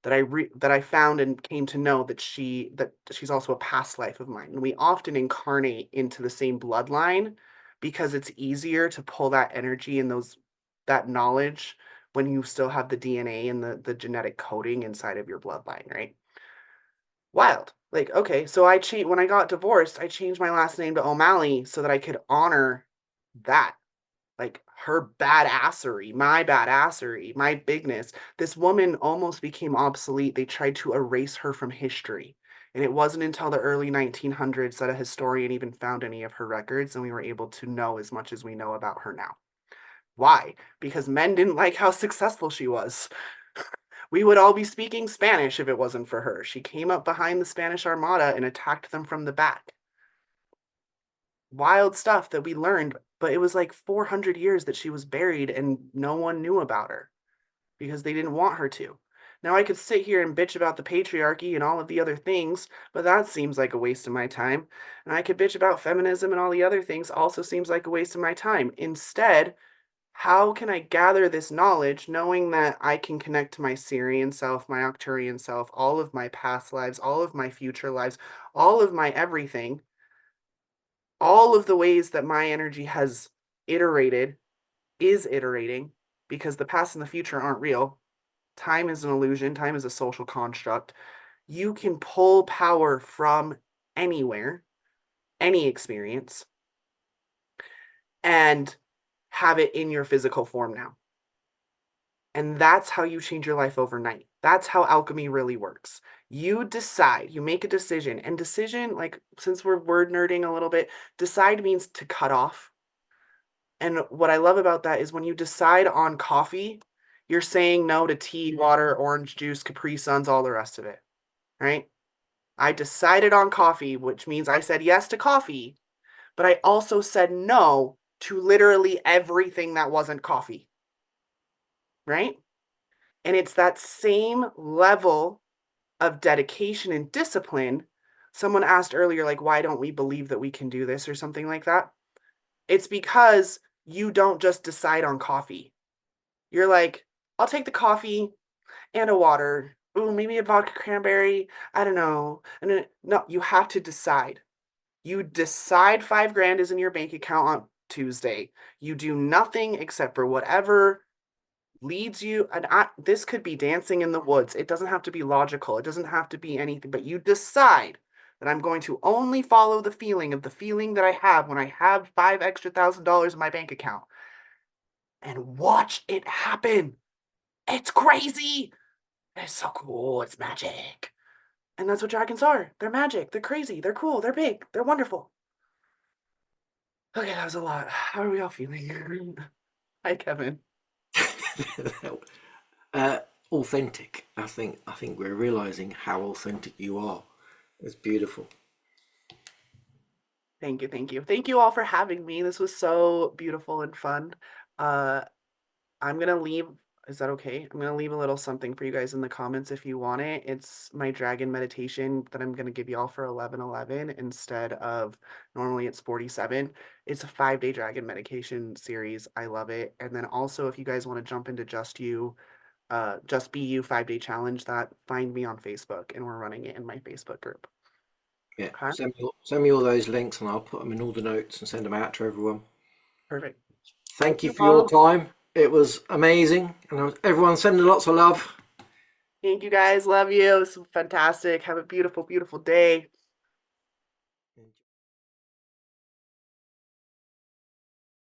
that I found and came to know that she's also a past life of mine. And we often incarnate into the same bloodline because it's easier to pull that energy and that knowledge when you still have the DNA and the genetic coding inside of your bloodline, right? Wild. Like, okay, so when I got divorced, I changed my last name to O'Malley so that I could honor that. Like her badassery, my bigness. This woman almost became obsolete. They tried to erase her from history. And it wasn't until the early 1900s that a historian even found any of her records, and we were able to know as much as we know about her now. Why? Because men didn't like how successful she was. We would all be speaking Spanish if it wasn't for her. She came up behind the Spanish Armada and attacked them from the back. Wild stuff that we learned, but it was like 400 years that she was buried and no one knew about her because they didn't want her to. Now I could sit here and bitch about the patriarchy and all of the other things, but that seems like a waste of my time. And I could bitch about feminism and all the other things, also seems like a waste of my time. Instead, how can I gather this knowledge knowing that I can connect to my Sirian self, my Arcturian self, all of my past lives, all of my future lives, all of my everything, all of the ways that my energy is iterating, because the past and the future aren't real. Time is an illusion. Time is a social construct. You can pull power from anywhere, any experience, and have it in your physical form now. And that's how you change your life overnight. That's how alchemy really works. You decide, you make a decision, and decision, like, since we're word nerding a little bit, decide means to cut off. And what I love about that is when you decide on coffee, you're saying no to tea, water, orange juice, Capri Suns, all the rest of it, right? I decided on coffee, which means I said yes to coffee, but I also said no to literally everything that wasn't coffee, right? And it's that same level of dedication and discipline. Someone asked earlier, like, why don't we believe that we can do this or something like that? It's because you don't just decide on coffee. You're like, I'll take the coffee and a water. Ooh, maybe a vodka cranberry. I don't know. And then, no, you have to decide. You decide 5 grand is in your bank account on Tuesday. You do nothing except for whatever leads you. And this could be dancing in the woods. It doesn't have to be logical. It doesn't have to be anything, but you decide that I'm going to only follow the feeling that I have when I have $5,000 extra in my bank account, and watch it happen. It's crazy. It's so cool. It's magic. And that's what dragons are. They're magic. They're crazy. They're cool. They're big. They're wonderful. Okay, that was a lot. How are we all feeling? Hi, Kevin. Authentic. I think we're realizing how authentic you are. It's beautiful. Thank you. Thank you. Thank you all for having me. This was so beautiful and fun. I'm going to leave. Is that okay? I'm going to leave a little something for you guys in the comments if you want it. It's my dragon meditation that I'm going to give you all for 11/11 instead of normally it's 47. It's a 5-day dragon medication series. I love it. And then also if you guys want to jump into Just Be You 5-day challenge, that find me on Facebook and we're running it in my Facebook group. Yeah. Okay. Send me all those links and I'll put them in all the notes and send them out to everyone. Perfect. Thank you for your time. It was amazing. And everyone sending lots of love. Thank you guys. Love you. It's fantastic. Have a beautiful, beautiful day.